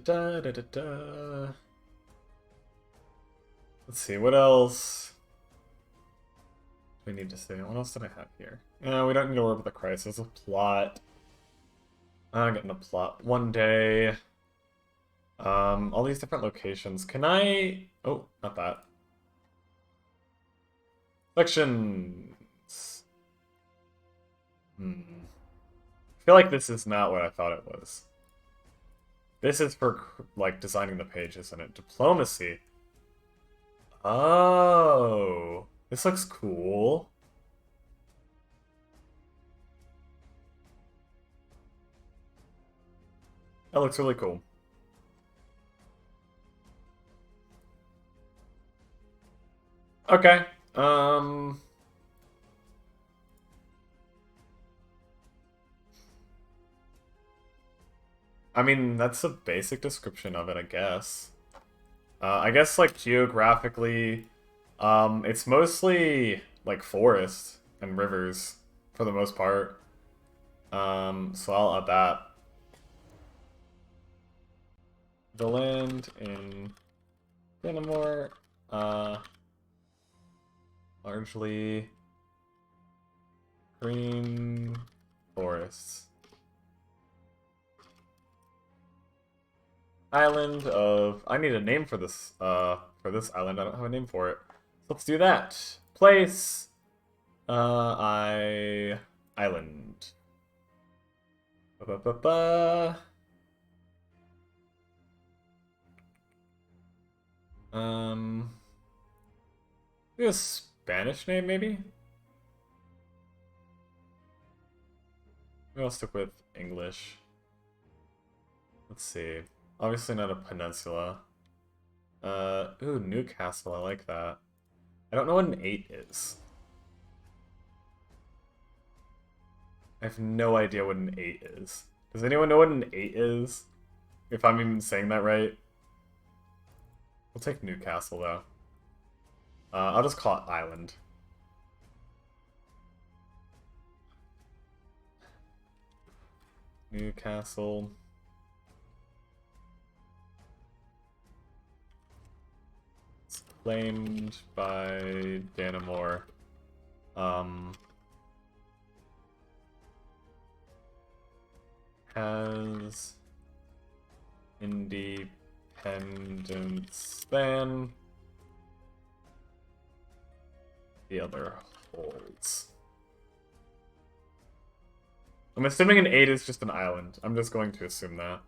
see, what else do we need to say? What else did I have here? No, we don't need to worry about the crisis. A plot. I'm getting a plot. One day. All these different locations. Can I... Oh, not that. Sections. I feel like this is not what I thought it was. This is for, like, designing the page, isn't it? Diplomacy. Oh. This looks cool. That looks really cool. Okay. I mean, that's a basic description of it, I guess. I guess, like, geographically, it's mostly, like, forest and rivers, for the most part. So I'll add that. The land in Danamore, largely Green forests. Island of... I need a name for this island. I don't have a name for it. So let's do that. Place... Island. Ba-ba-ba-ba. Maybe a Spanish name, maybe? Maybe I'll stick with English. Let's see. Obviously not a peninsula. Ooh, Newcastle, I like that. I don't know what an 8 is. I have no idea what an 8 is. Does anyone know what an 8 is? If I'm even saying that right. We'll take Newcastle, though. I'll just call it Island. Newcastle. It's claimed by Dannemore. Has independence than the other holds. I'm assuming an 8 is just an island. I'm just going to assume that.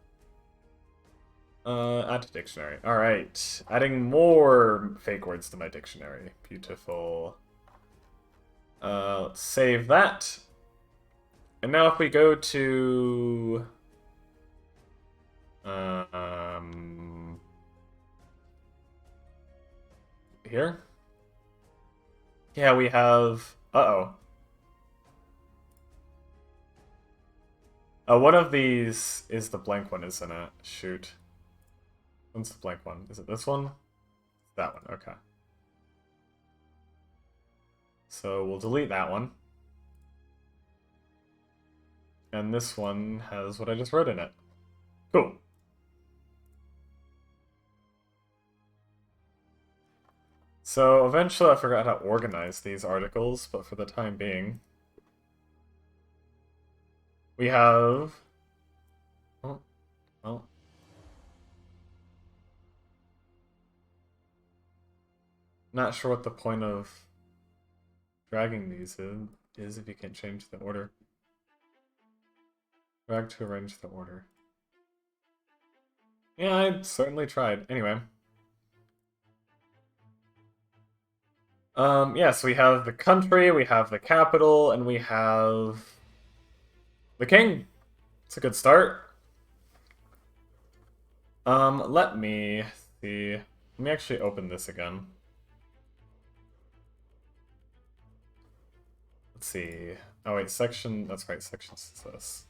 Add to dictionary. Alright. Adding more fake words to my dictionary. Beautiful. Let's save that. And now if we go to... here? Yeah, we have... Uh-oh. One of these is the blank one, isn't it? Shoot. What's the blank one? Is it this one? That one, okay. So we'll delete that one. And this one has what I just wrote in it. Cool. So eventually I forgot how to organize these articles, but for the time being, we have... Oh. Not sure what the point of dragging these is if you can't change the order. Drag to arrange the order. Yeah, I certainly tried. Anyway. Yeah, so we have the country, we have the capital, and we have the king. It's a good start. Let me see. Let me actually open this again. Let's see. Oh wait, section, that's right, section is this.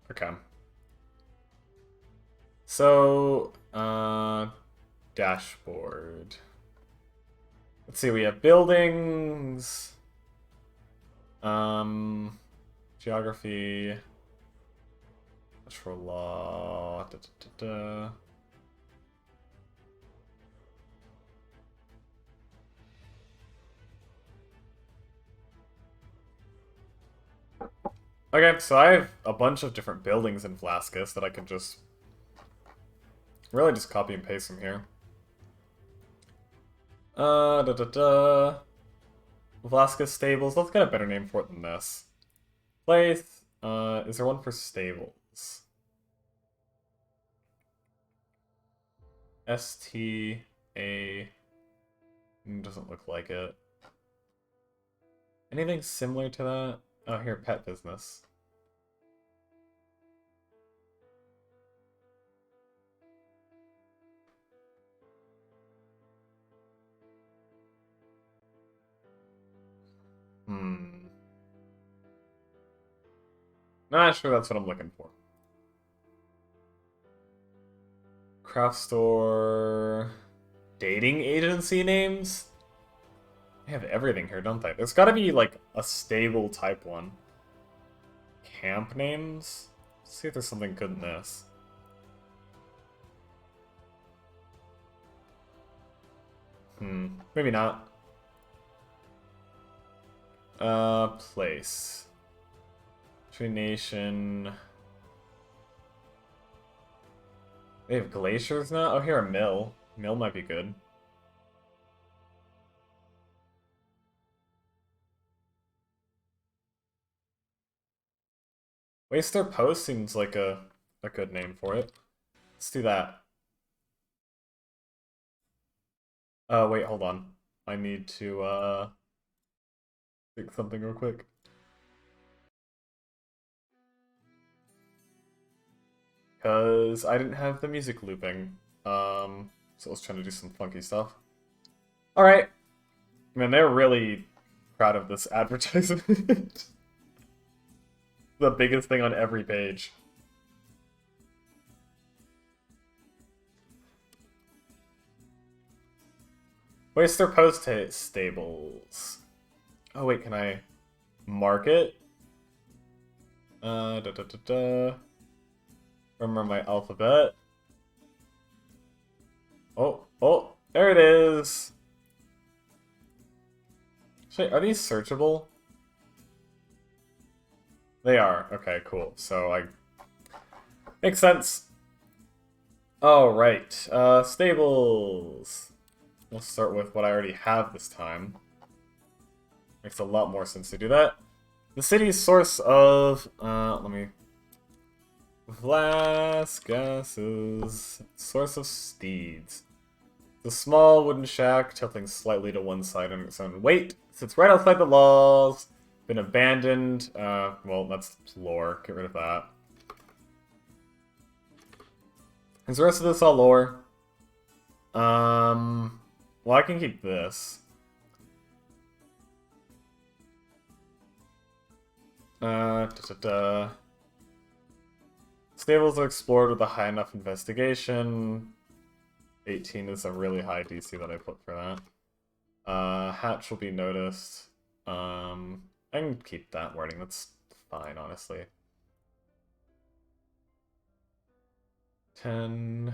Okay. So, dashboard. Let's see, we have buildings, geography, natural law, Okay, so I have a bunch of different buildings in Velasquez that I can just really just copy and paste from here. Velasquez Stables. Let's get a better name for it than this. Place. Is there one for stables? STA. Doesn't look like it. Anything similar to that? Oh, here, pet business. Not sure that's what I'm looking for. Craft store... Dating agency names? They have everything here, don't they? There's gotta be, like, a stable type one. Camp names? Let's see if there's something good in this. Maybe not. Place. Tree Nation. They have glaciers now? Oh, here, a mill. Mill might be good. Waster Post seems like a good name for it. Let's do that. Wait, hold on. I need to, fix something real quick. Because I didn't have the music looping. So I was trying to do some funky stuff. Alright. Man, they're really proud of this advertisement. The biggest thing on every page. Waster Post Stables. Oh wait, can I mark it? Remember my alphabet. Oh, there it is. Actually, are these searchable? They are. Okay, cool. So makes sense. All right. Stables. We'll start with what I already have this time. Makes a lot more sense to do that. The city's source of let me. Vlasgas's source of steeds. The small wooden shack, tilting slightly to one side on its own weight, sits right outside the walls. Been abandoned. Well, that's lore. Get rid of that. Is the rest of this all lore? Well, I can keep this. Stables are explored with a high enough investigation. 18 is a really high DC that I put for that. Hatch will be noticed. I can keep that wording. That's fine, honestly. 10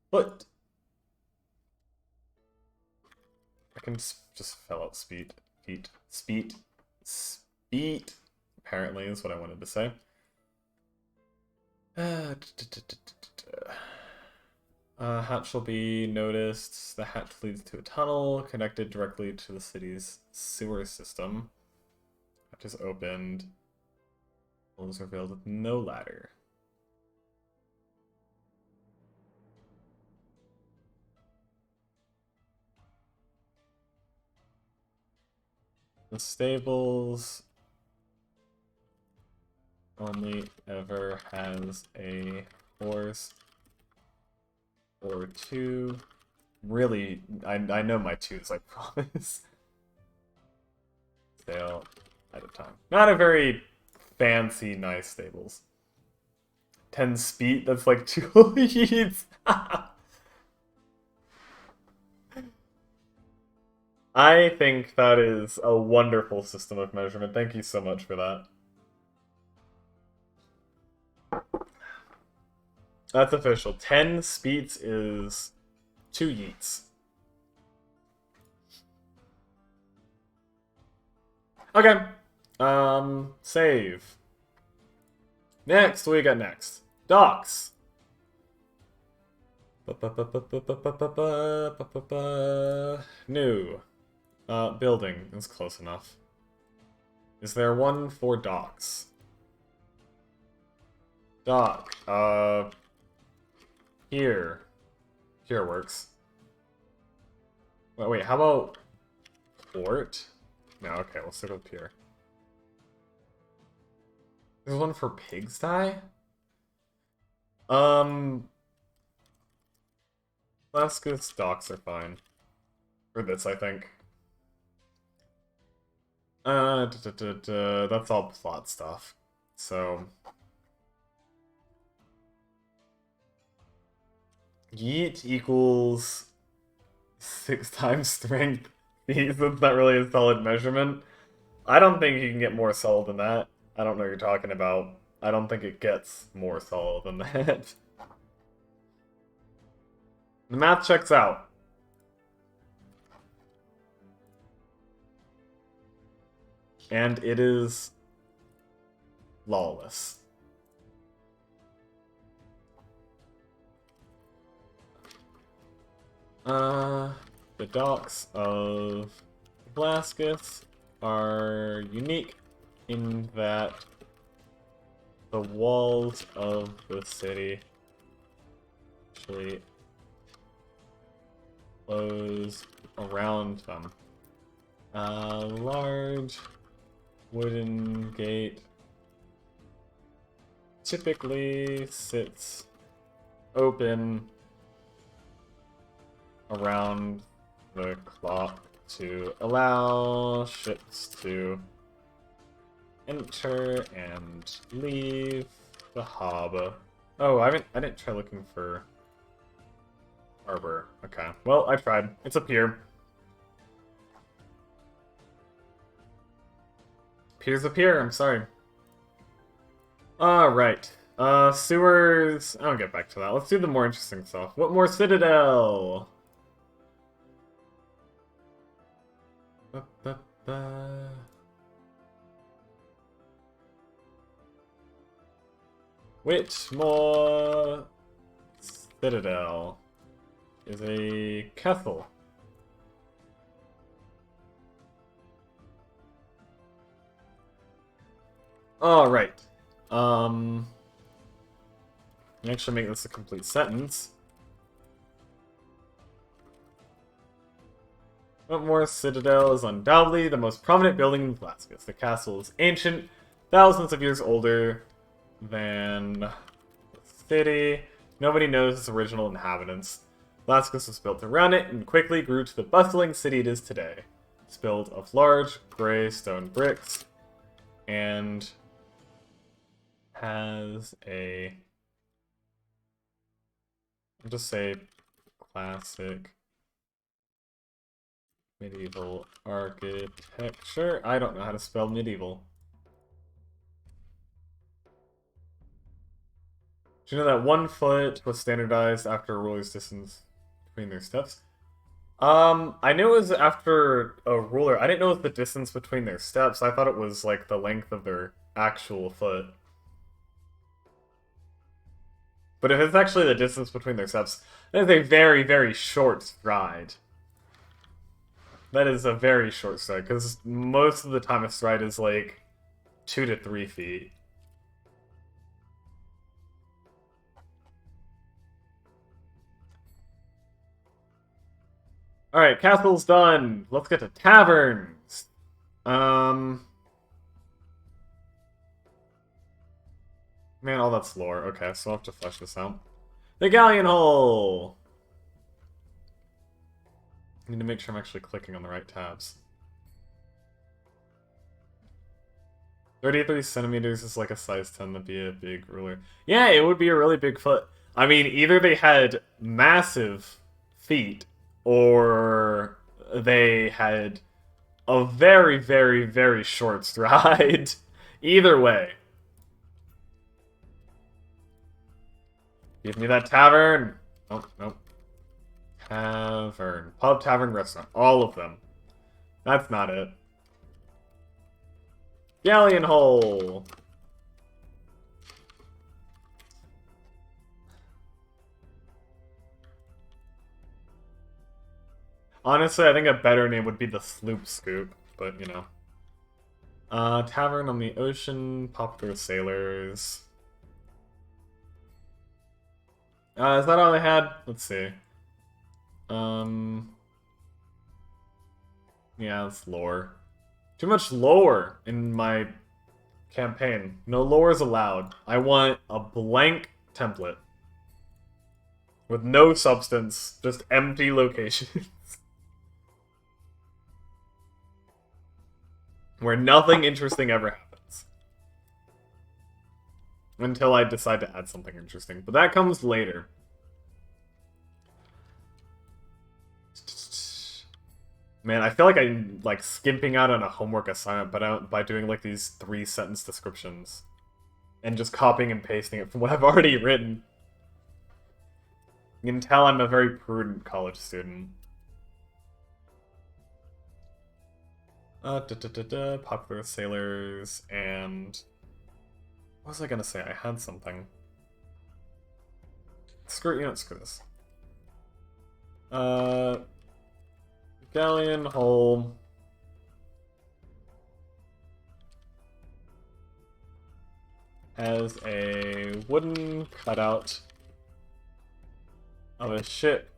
foot. I can just fill out speed. Speed. Apparently is what I wanted to say. Hatch will be noticed. The hatch leads to a tunnel connected directly to the city's sewer system. Hatch is opened. Holes are filled with no ladder. The stables only ever has a horse or two. Really, I know my twos, I promise. Sale at a time. Not a very fancy, nice stables. 10 speed, that's like 2 leads. I think that is a wonderful system of measurement. Thank you so much for that. That's official. 10 speeds is 2 yeets. Okay. Save. Next, what do we got next? Docks. New. Building is close enough. Is there one for docks? Dock. Here. Here works. Wait, how about port? No, okay, we'll stick with pier. There's one for pigsty? Alaska's docks are fine. For this, I think. That's all plot stuff. So... Yeet equals 6 times strength. That's not really a solid measurement. I don't think you can get more solid than that. I don't know what you're talking about. I don't think it gets more solid than that. The math checks out. and it is lawless. The docks of Blaskus are unique in that the walls of the city actually close around them. A large wooden gate typically sits open around the clock to allow ships to enter and leave the harbor. Oh, I didn't try looking for harbor. Okay. Well, I tried. It's a pier. Pier's a pier, I'm sorry. Alright. Sewers. I'll get back to that. Let's do the more interesting stuff. What more Citadel? Whitmore Citadel is a castle. Alright. Actually make this a complete sentence. Whitmore Citadel is undoubtedly the most prominent building in Blaskus. The castle is ancient, thousands of years older than the city. Nobody knows its original inhabitants. Blaskus was built around it and quickly grew to the bustling city it is today. It's built of large, gray stone bricks and has a... I'll just say classic medieval architecture. I don't know how to spell medieval. Do you know that 1 foot was standardized after a ruler's distance between their steps? I knew it was after a ruler. I didn't know it was the distance between their steps. I thought it was like the length of their actual foot. But if it's actually the distance between their steps, that is a very, very short stride. That is a very short stride, because most of the time a stride is like 2 to 3 feet. Alright, castle's done. Let's get to taverns. Man, all that's lore. Okay, so I'll have to flesh this out. The Galleon Hole! I need to make sure I'm actually clicking on the right tabs. 33 centimeters is like a size 10, that'd be a big ruler. Yeah, it would be a really big foot. I mean, either they had massive feet, or they had a very, very, very short stride. Either way. Give me that tavern! Nope, nope. Tavern. Pub, tavern, restaurant. All of them. That's not it. Galleon Hole! Honestly, I think a better name would be the Sloop Scoop, but you know. Tavern on the ocean, popular sailors. Is that all I had? Let's see. Yeah, it's lore. Too much lore in my campaign. No lore is allowed. I want a blank template. With no substance, just empty locations. Where nothing interesting ever happens. Until I decide to add something interesting. But that comes later. Man, I feel like I'm like skimping out on a homework assignment by doing like these 3-sentence descriptions. And just copying and pasting it from what I've already written. You can tell I'm a very prudent college student. Popular sailors and... What was I gonna say? I had something. Screw this. Galleon Hole. Has a wooden cutout of a ship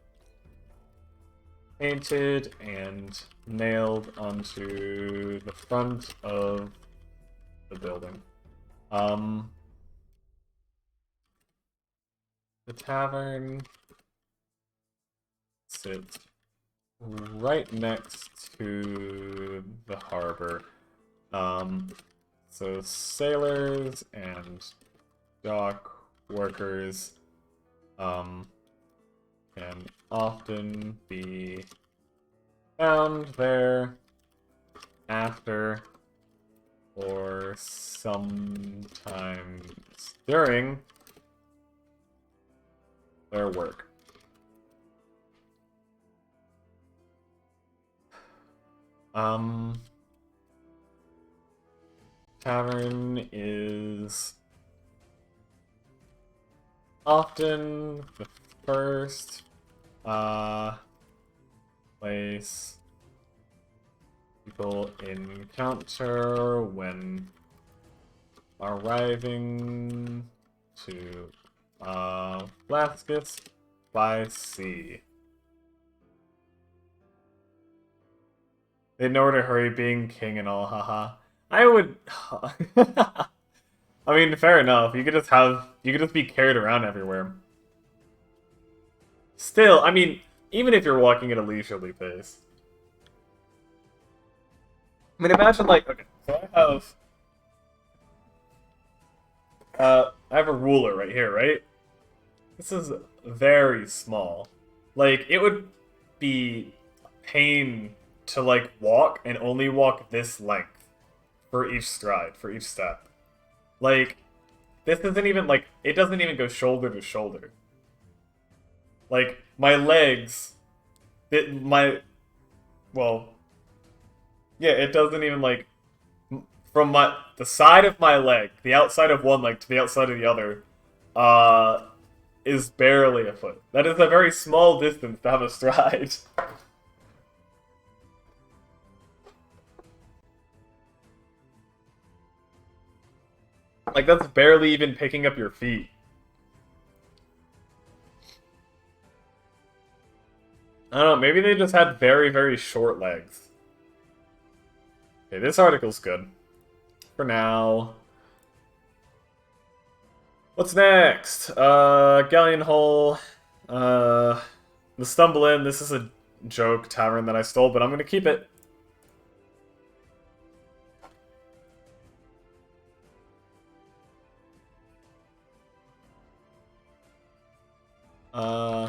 painted and nailed onto the front of the building. The tavern sits right next to the harbor. So sailors and dock workers can often be found there after or sometimes during their work. Tavern is often the first place people encounter when arriving to Flaskus by sea. They know to hurry, being king and all, haha. I would... I mean, fair enough. You could just be carried around everywhere. Still, I mean, even if you're walking at a leisurely pace. I mean, imagine, like, okay, so I have a ruler right here, right? This is very small. Like, it would be a pain to, like, walk and only walk this length for each stride, for each step. Like, this isn't even, like, it doesn't even go shoulder to shoulder. Like, my legs, well, yeah, it doesn't even, like, from the side of my leg, the outside of one leg to the outside of the other, is barely a foot. That is a very small distance to have a stride. Like, that's barely even picking up your feet. I don't know, maybe they just had very, very short legs. Okay, this article's good. For now. What's next? Galleon Hole. The Stumble Inn. This is a joke tavern that I stole, but I'm gonna keep it.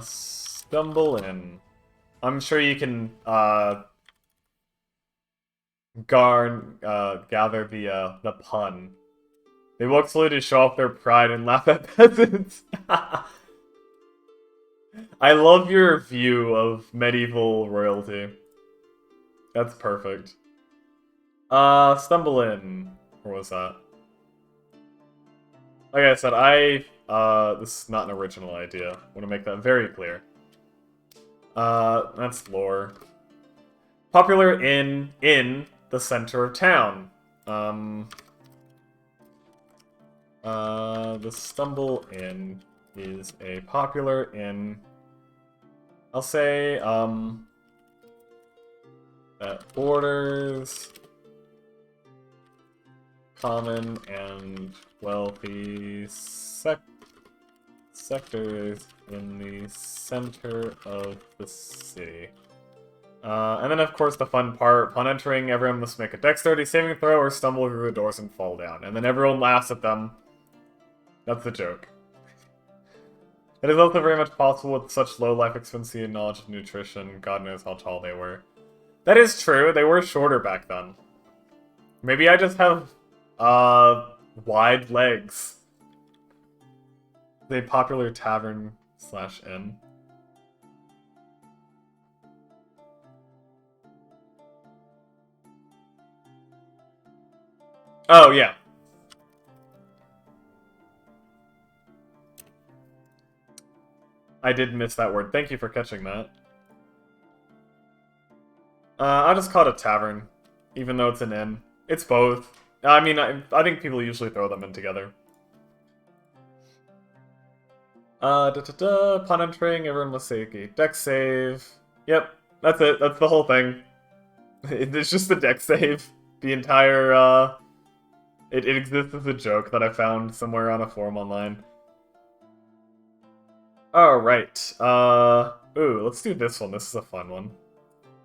Stumble Inn. I'm sure you can, gather the pun. They walk slowly to show off their pride and laugh at peasants. I love your view of medieval royalty. That's perfect. Stumble In. Where was that? Like I said, this is not an original idea. I want to make that very clear. That's lore. Popular in the center of town. The Stumble Inn is a popular inn. I'll say, that borders common and wealthy sectors in the center of the city. And then, of course, the fun part. Upon entering, everyone must make a dexterity saving throw or stumble through the doors and fall down. And then everyone laughs at them. That's the joke. It is also very much possible with such low life expectancy and knowledge of nutrition. God knows how tall they were. That is true. They were shorter back then. Maybe I just have, wide legs. A popular tavern / inn. Oh, yeah. I did miss that word. Thank you for catching that. I'll just call it a tavern, even though it's an inn. It's both. I mean, I think people usually throw them in together. Upon entering, everyone must say a deck save. Yep, that's it. That's the whole thing. It's just the deck save. The entire, it exists as a joke that I found somewhere on a forum online. Alright, ooh, let's do this one. This is a fun one.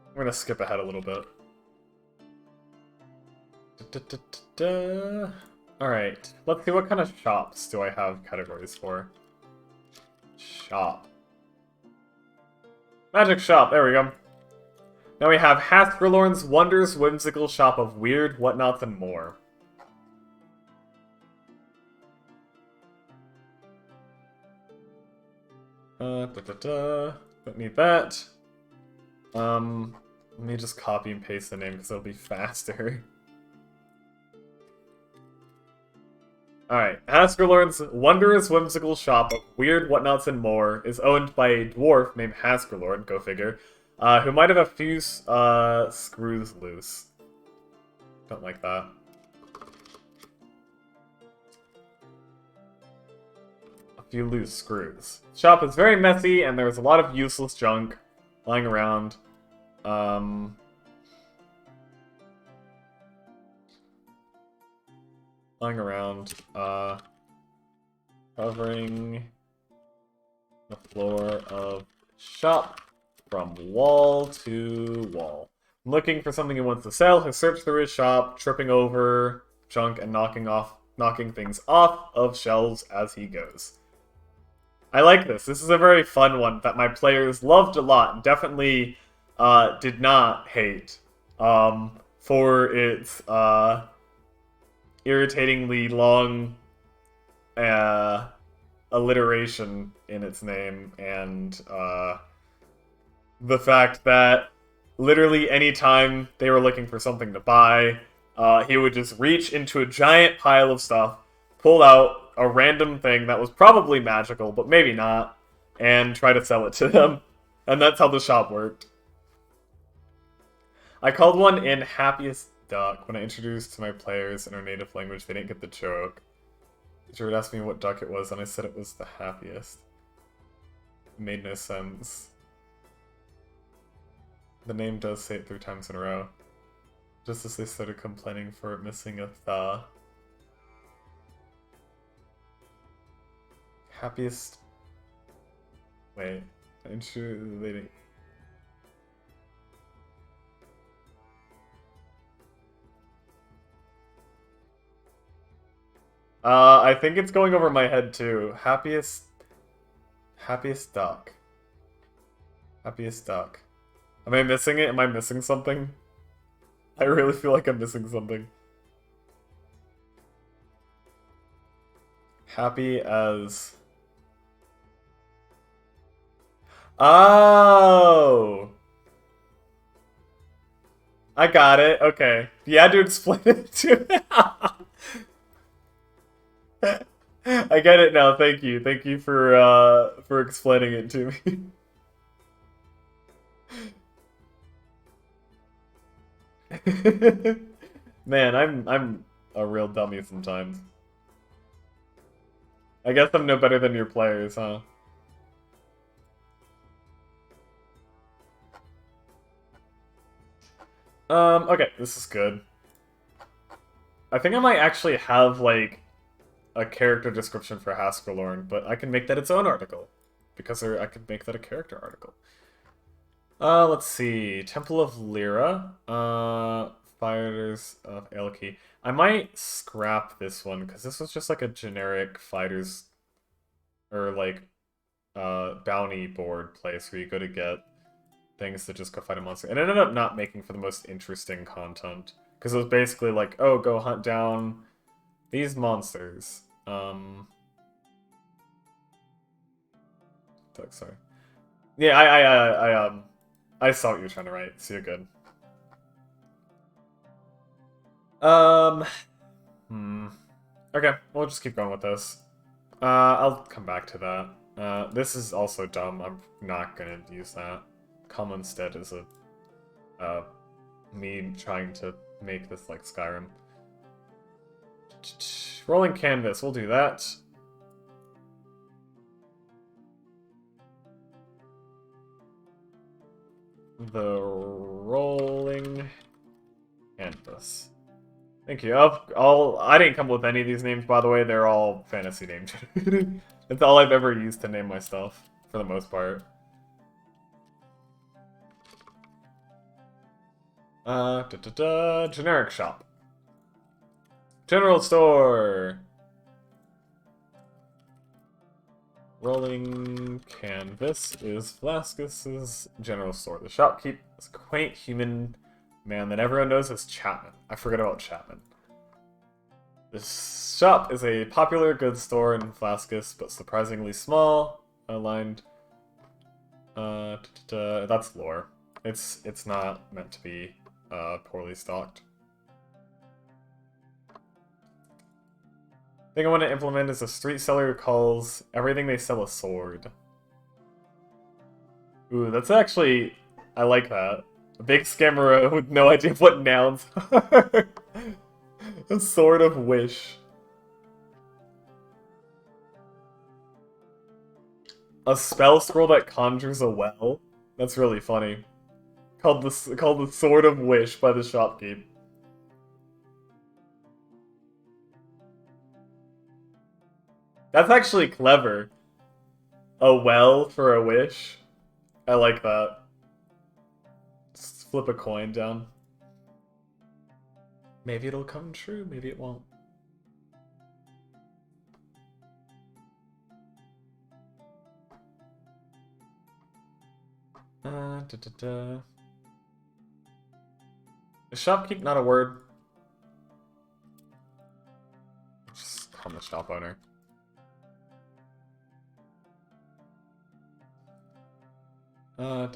I'm gonna skip ahead a little bit. Alright, let's see what kind of shops do I have categories for. Shop. Magic shop, there we go. Now we have Hasgrelorn's Wonders Whimsical Shop of Weird Whatnots and More. Don't need that. Let me just copy and paste the name because it'll be faster. Alright, Hasgrelorn's Wondrous Whimsical Shop of Weird Whatnots and More is owned by a dwarf named Hasgrelorn, go figure, who might have a few screws loose. Don't like that. A few loose screws. Shop is very messy and there's a lot of useless junk lying around. Covering the floor of shop from wall to wall. Looking for something he wants to sell, he'll search through his shop, tripping over junk and knocking things off of shelves as he goes. I like this. This is a very fun one that my players loved a lot and definitely did not hate for its irritatingly long alliteration in its name, and the fact that literally any time they were looking for something to buy, he would just reach into a giant pile of stuff, pull out a random thing that was probably magical, but maybe not, and try to sell it to them. And that's how the shop worked. I called one in Happiest Duck when I introduced to my players in our native language. They didn't get the joke. Jared asked me what duck it was, and I said it was the happiest. It made no sense. The name does say it 3 times in a row. Just as they started complaining for it missing a the. Happiest... Wait. I'm sure they didn't... I think it's going over my head too. Happiest duck. Happiest duck. Am I missing it? Am I missing something? I really feel like I'm missing something. Happy as... Oh! I got it. Okay. You had to explain it to me. I get it now. Thank you. Thank you for explaining it to me. Man, I'm a real dummy sometimes. I guess I'm no better than your players, huh? Okay, this is good. I think I might actually have, like, a character description for Hasgrelorn, but I can make that its own article. Because I could make that a character article. Let's see. Temple of Lyra. Fighters of Elki. I might scrap this one, because this was just like a generic fighters... or like, bounty board place where you go to get things to just go fight a monster. And it ended up not making for the most interesting content. Because it was basically like, oh, go hunt down these monsters. Sorry. Yeah, I saw what you were trying to write, so you're good. Okay, we'll just keep going with this. I'll come back to that. This is also dumb. I'm not gonna use that. Come instead is me trying to make this like Skyrim. Rolling canvas, we'll do that. The rolling canvas. Thank you. I didn't come up with any of these names, by the way. They're all fantasy names. That's all I've ever used to name my stuff, for the most part. Generic shop. General store. Rolling canvas is Velasquez's general store. The shopkeep is a quaint human man that everyone knows as Chapman. I forgot about Chapman. This shop is a popular goods store in Velasquez, but surprisingly small. Aligned. That's lore. It's not meant to be poorly stocked. The thing I want to implement is a street seller who calls everything they sell a sword. Ooh, that's actually... I like that. A big scammer with no idea what nouns are. A sword of wish. A spell scroll that conjures a well? That's really funny. Called the Sword of Wish by the shopkeep. That's actually clever. A well for a wish. I like that. Just flip a coin down. Maybe it'll come true, maybe it won't. The shopkeep, not a word. Just call him the shop owner. I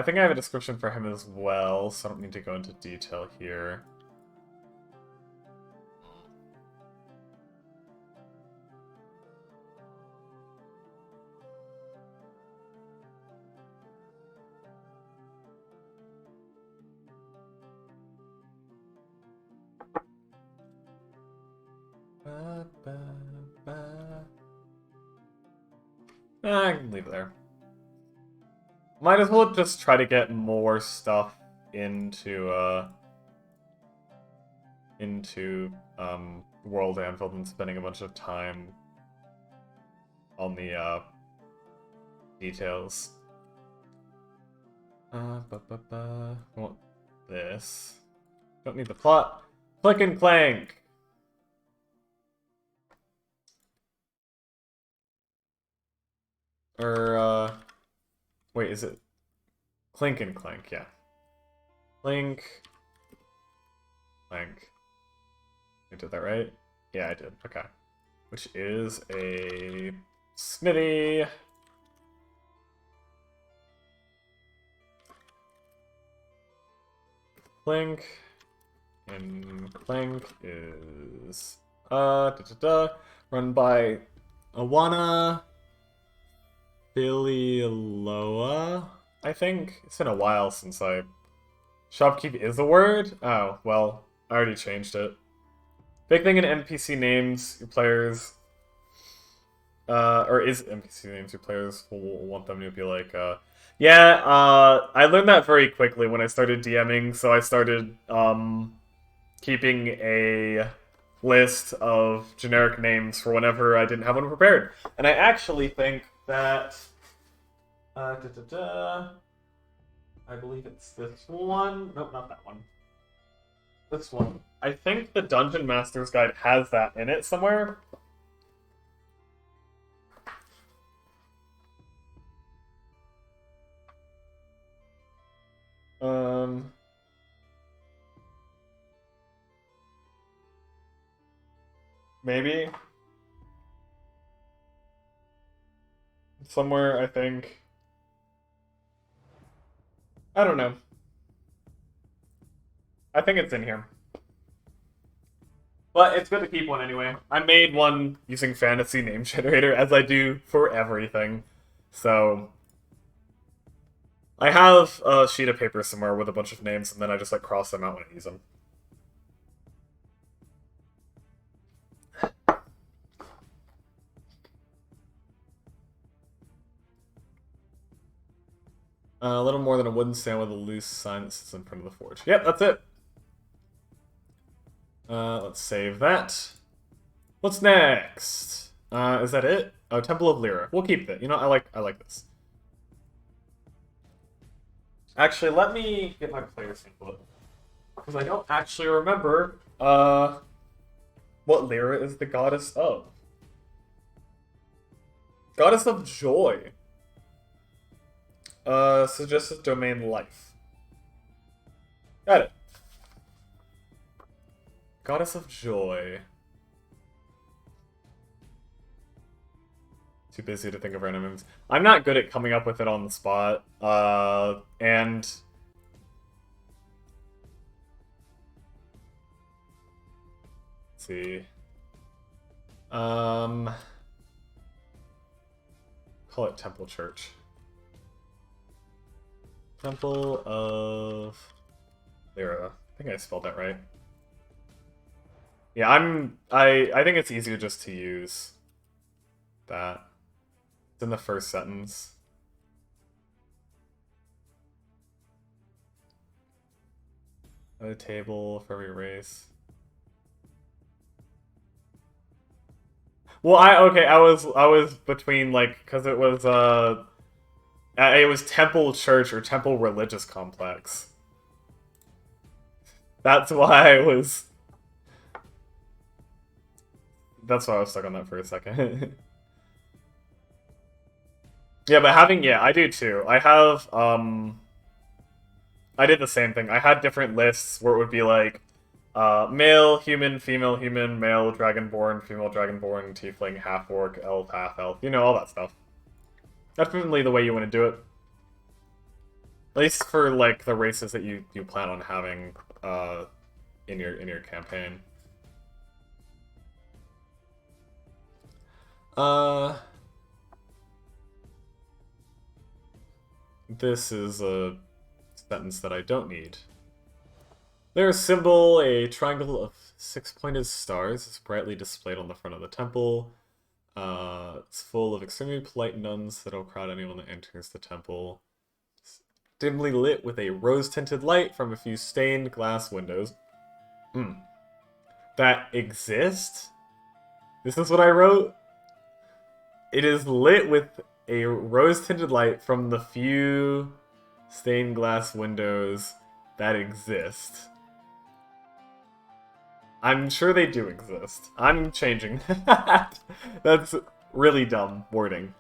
think I have a description for him as well, so I don't need to go into detail here. I can leave it there. Might as well just try to get more stuff into World Anvil than spending a bunch of time on the details. I want this. Don't need the plot. Click and clank. Or wait, is it Clink and Clank? Yeah. Clink. Clank. I did that right? Yeah, I did. Okay. Which is a smithy. Clink. And Clank is run by Awana Bililoa, I think. It's been a while since Shopkeep is a word? Oh, well, I already changed it. Big thing in NPC names, your players... or is NPC names, your players will want them to be like, yeah, I learned that very quickly when I started DMing, so I started, keeping a list of generic names for whenever I didn't have one prepared. And I actually think that... I believe it's this one. Nope, not that one. This one. I think the Dungeon Master's Guide has that in it somewhere. Maybe. Somewhere, I think. I don't know. I think it's in here. But it's good to keep one anyway. I made one using Fantasy Name Generator, as I do for everything. So I have a sheet of paper somewhere with a bunch of names, and then I just like cross them out when I use them. A little more than a wooden stand with a loose sign that sits in front of the forge. Yep, that's it. Let's save that. What's next? Is that it? Oh, Temple of Lyra. We'll keep that. You know, I like this. Actually, let me get my player sample because I don't actually remember what Lyra is the goddess of. Goddess of joy. Suggested domain life. Got it. Goddess of joy. Too busy to think of random names. I'm not good at coming up with it on the spot. And let's see. Call it Temple Church. Temple of Lyra. I think I spelled that right. Yeah, I think it's easier just to use that. It's in the first sentence. A table for every race. Well, I was between like because it was Temple Church or Temple Religious Complex. That's why I was. That's why I was stuck on that for a second. Yeah, but I do too. I have I did the same thing. I had different lists where it would be like male, human, female, human, male, dragonborn, female, dragonborn, tiefling, half-orc, elf, half-elf, you know, all that stuff. That's definitely the way you want to do it. At least for like the races that you plan on having in your campaign. This is a sentence that I don't need. Their symbol, a triangle of 6-pointed stars, is brightly displayed on the front of the temple. It's full of extremely polite nuns that'll crowd anyone that enters the temple. It's dimly lit with a rose-tinted light from a few stained glass windows. That exist? This is what I wrote? It is lit with a rose-tinted light from the few stained glass windows that exist. I'm sure they do exist. I'm changing that. That's really dumb wording.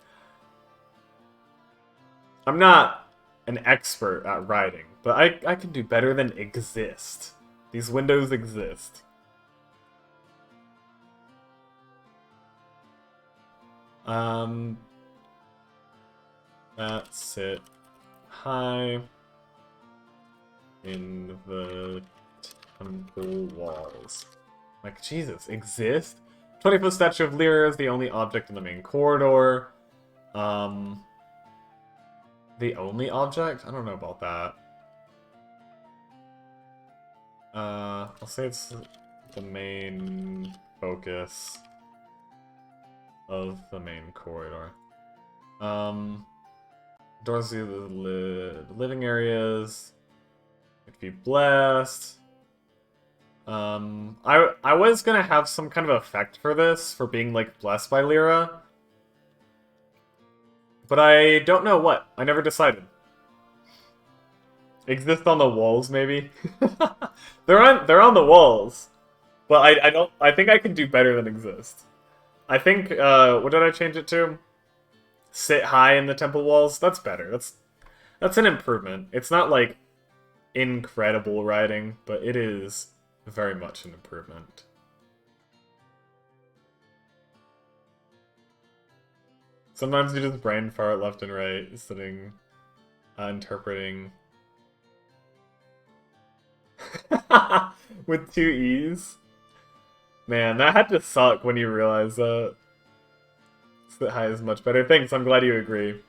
I'm not an expert at writing, but I can do better than exist. These windows exist. That's it. High in the temple walls. Like, Jesus, exist? 20-foot statue of Lyra is the only object in the main corridor. The only object? I don't know about that. I'll say it's the main focus of the main corridor. Doors to the living areas. If you blessed. I was gonna have some kind of effect for this, for being like blessed by Lyra. But I don't know what. I never decided. Exist on the walls, maybe? they're on the walls. But I think I can do better than exist. I think what did I change it to? Sit high in the temple walls? That's better. That's an improvement. It's not like incredible writing, but it is very much an improvement. Sometimes you just brain fart left and right, sitting, interpreting. With 2 E's. Man, that had to suck when you realized that. Spit high is much better. Thanks, I'm glad you agree.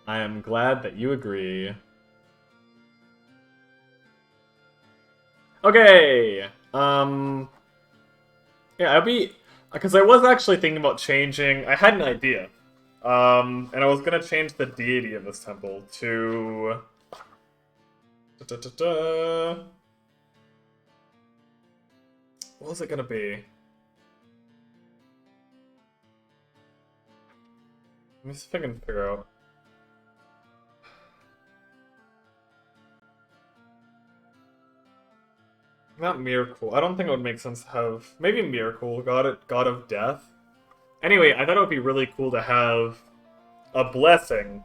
I am glad that you agree. Okay! Yeah, I'd be... Because I was actually thinking about changing... I had an idea. And I was gonna change the deity of this temple to... What was it gonna be? Let me see if I can figure out. Not Miracle. I don't think it would make sense to have... Maybe Miracle, God of Death. Anyway, I thought it would be really cool to have a blessing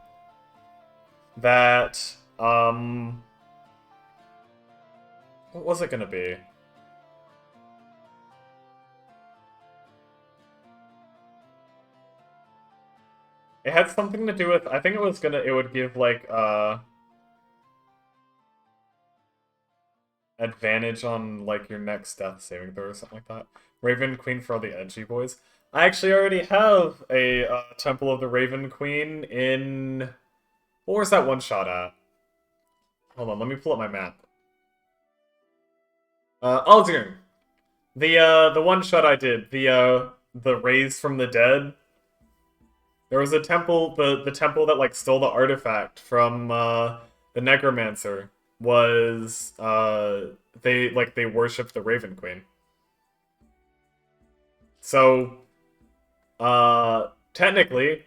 that, what was it gonna be? It had something to do with, I think it would give, like, advantage on, like, your next death saving throw or something like that. Raven Queen for all the edgy boys. I actually already have a Temple of the Raven Queen in... What was that one shot at? Hold on, let me pull up my map. Aldirn! The one shot I did, the Raised from the Dead. There was a temple, the temple that, like, stole the artifact from, the Necromancer was, they worshipped the Raven Queen. So, technically,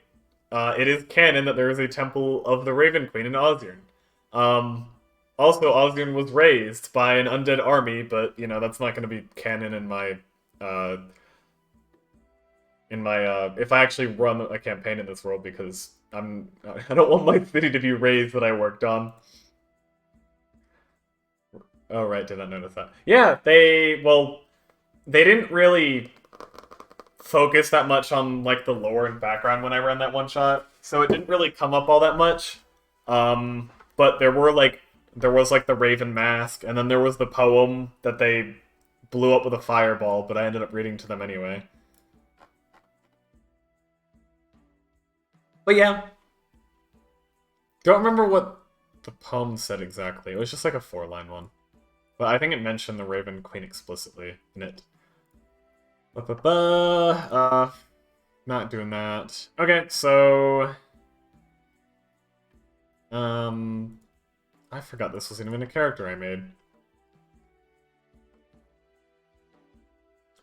it is canon that there is a temple of the Raven Queen in Ozdurn. Also, Ozdurn was raised by an undead army, but, you know, that's not going to be canon in my, if I actually run a campaign in this world, because I don't want my city to be raised that I worked on. Oh, right, did not notice that. Yeah, they didn't really focus that much on, like, the lore and background when I ran that one shot, so it didn't really come up all that much. But there was, like, the Raven Mask, and then there was the poem that they blew up with a fireball, but I ended up reading to them anyway. But yeah. Don't remember what the poem said exactly. It was just like a 4-line one. But I think it mentioned the Raven Queen explicitly in it. Not doing that. Okay, so... I forgot this wasn't even a character I made.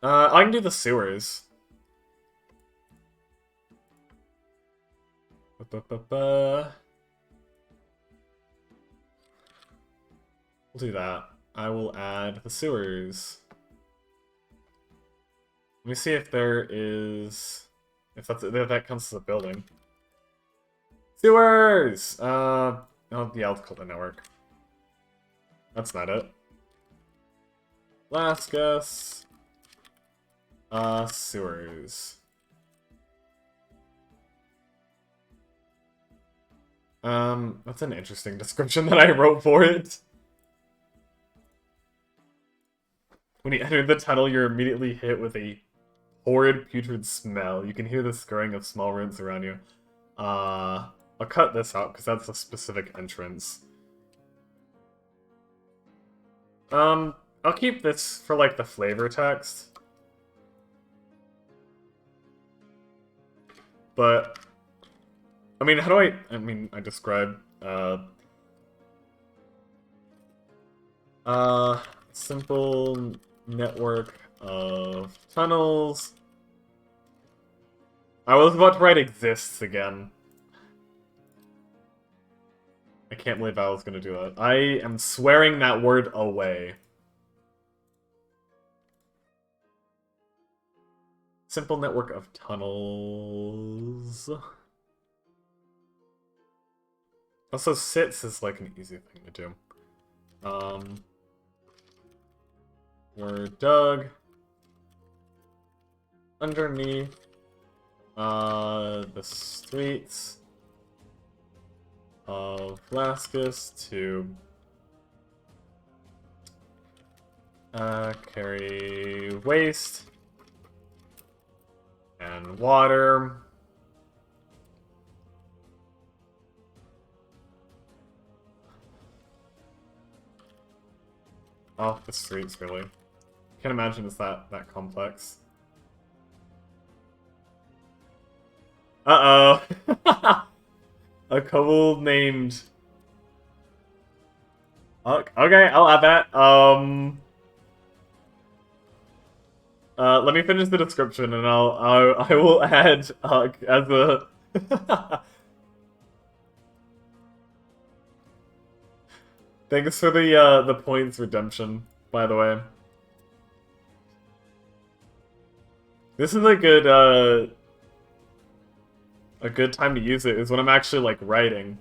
I can do the sewers. We'll do that. I will add the sewers. Let me see if there is... If that counts as a building. Sewers! Oh, yeah, let's call the network. That's not it. Laskus. Sewers. That's an interesting description that I wrote for it. When you enter the tunnel, you're immediately hit with a horrid, putrid smell. You can hear the scurrying of small rodents around you. I'll cut this out, because that's a specific entrance. I'll keep this for, like, the flavor text. But, I mean, how do I describe, simple network of tunnels. I was about to write exists again. I can't believe I was gonna do that. I am swearing that word away. Simple network of tunnels. Also, sits is like an easy thing to do. We're dug underneath the streets of Laskus to Carry waste. And water. Off the streets, really. Can't imagine it's that complex. Uh-oh. A kobold named... Okay, I'll add that. Let me finish the description and I will add as a... Thanks for the points redemption, by the way. This is a good time to use it is when I'm actually like writing.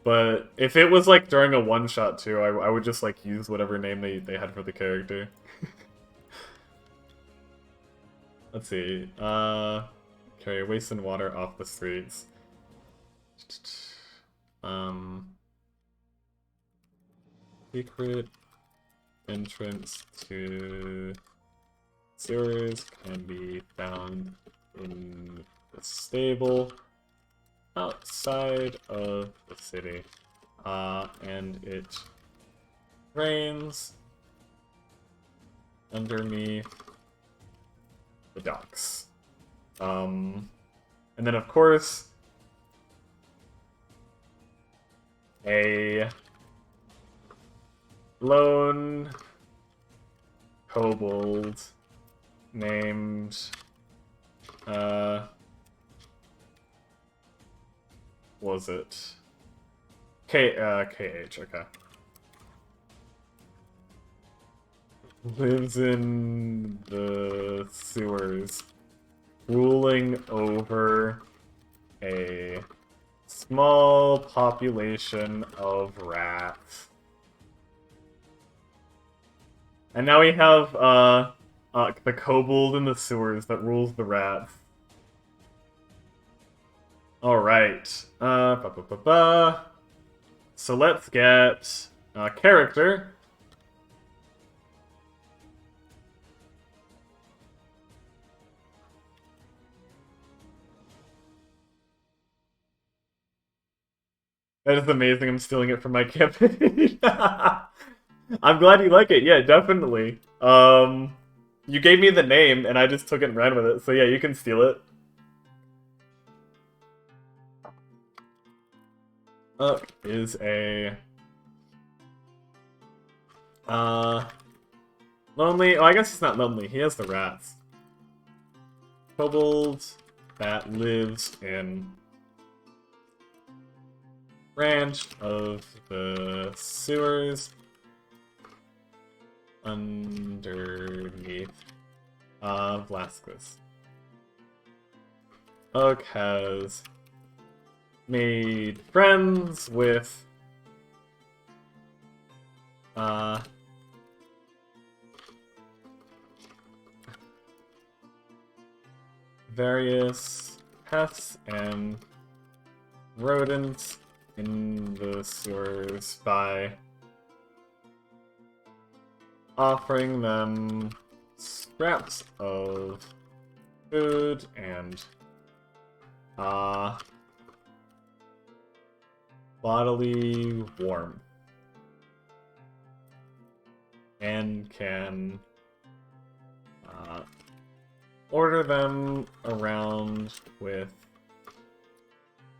But if it was like during a one-shot too, I would just like use whatever name they had for the character. Let's see. Carry waste and water off the streets. Secret entrance to sewers can be found in the stable outside of the city. And it rains underneath the docks. And then of course a lone kobold named was it KH, okay. Lives in the sewers, ruling over a small population of rats. And now we have the kobold in the sewers that rules the rats. Alright. So let's get a character. That is amazing, I'm stealing it from my campaign. I'm glad you like it, yeah, definitely. You gave me the name, and I just took it and ran with it, so yeah, you can steal it. Is a... lonely... Oh, I guess he's not lonely, he has the rats. Kobold that lives in... branch of the sewers underneath Velasquez. Oak has made friends with various pests and rodents in the sewers by offering them scraps of food and bodily warmth, and can order them around with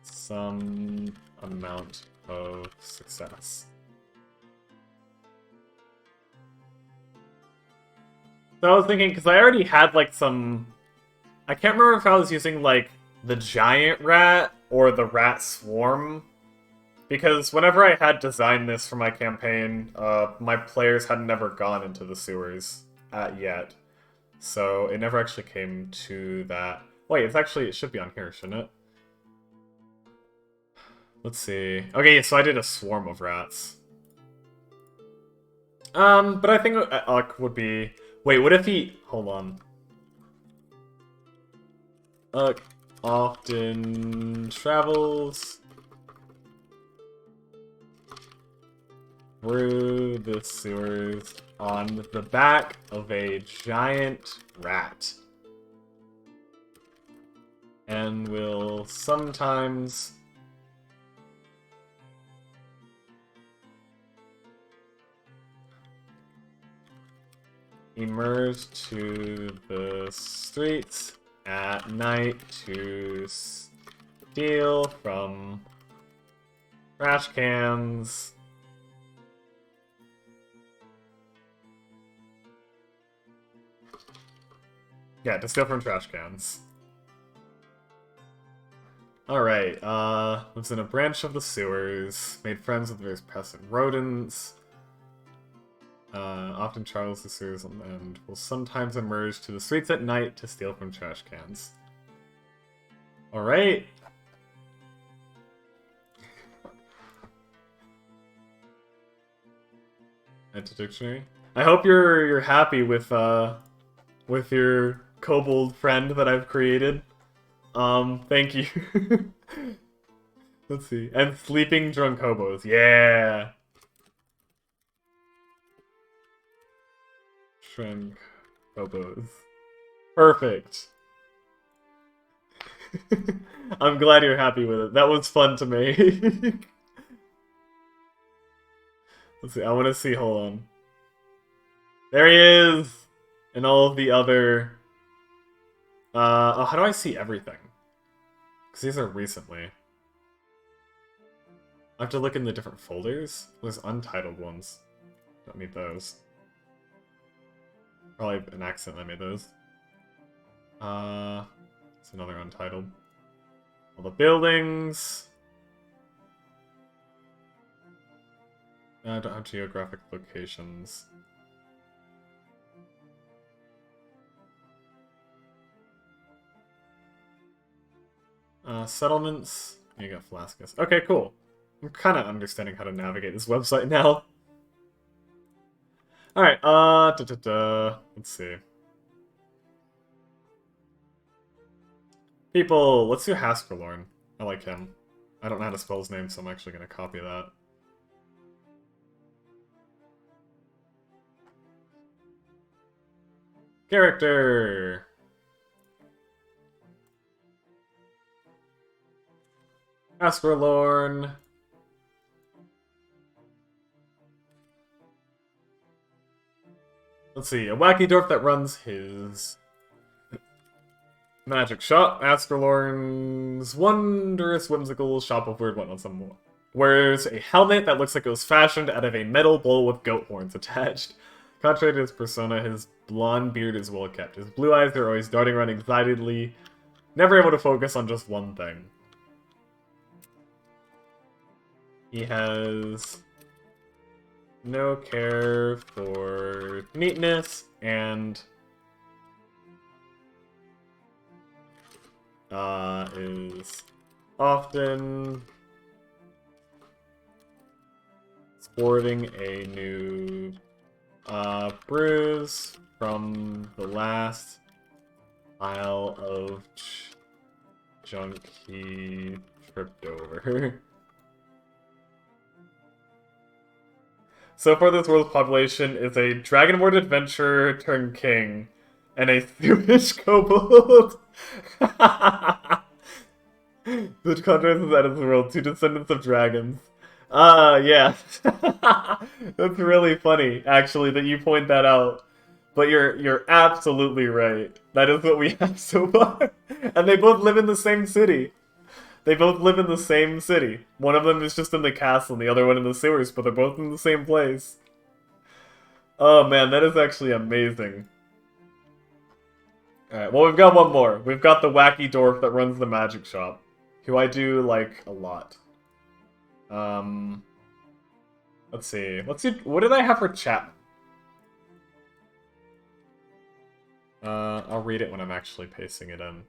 some amount of success. So I was thinking, because I already had like some... I can't remember if I was using like the giant rat or the rat swarm. Because whenever I had designed this for my campaign, my players had never gone into the sewers yet. So it never actually came to that. Wait, it should be on here, shouldn't it? Let's see. Okay, so I did a swarm of rats. But I think Uck would be... Wait, what if he... Hold on. Uck often travels through the sewers on the back of a giant rat. And will sometimes emerge to the streets at night to steal from trash cans. Yeah, to steal from trash cans. Alright, lives in a branch of the sewers, made friends with various pests and rodents, often travels the sewers and will sometimes emerge to the streets at night to steal from trash cans. Alright. Add to dictionary. I hope you're happy with your kobold friend that I've created. Thank you. Let's see. And sleeping drunk hobos. Yeah. Drunk hobos. Perfect. I'm glad you're happy with it. That was fun to make. Let's see. I want to see. Hold on. There he is! And all of the other... oh, how do I see everything? Because these are recently. I have to look in the different folders. There's untitled ones. Don't need those. Probably an accident I made those. It's another untitled. All the buildings. I don't have geographic locations. Settlements. You got Flaskus. Okay, cool. I'm kind of understanding how to navigate this website now. Alright, let's see. People, let's do Haskerlorn. I like him. I don't know how to spell his name, so I'm actually going to copy that. Character! Haskerlorn. Let's see, a wacky dwarf that runs his magic shop. Haskerlorn's wondrous, whimsical shop of weird whatnot some more. Wears a helmet that looks like it was fashioned out of a metal bowl with goat horns attached. Contrary to his persona, his blonde beard is well kept. His blue eyes are always darting around excitedly, never able to focus on just one thing. He has no care for neatness and is often sporting a new bruise from the last pile of junk he tripped over. So far, this world's population is a Dragonborn adventurer turned king, and a Jewish kobold. Which contrasts that of the world, two descendants of dragons. Yeah. That's really funny, actually, that you point that out. But you're absolutely right. That is what we have so far. And they both live in the same city. They both live in the same city. One of them is just in the castle and the other one in the sewers, but they're both in the same place. Oh man, that is actually amazing. Alright, well we've got one more. We've got the wacky dwarf that runs the magic shop, who I do like a lot. Let's see. What did I have for chat? I'll read it when I'm actually pasting it in.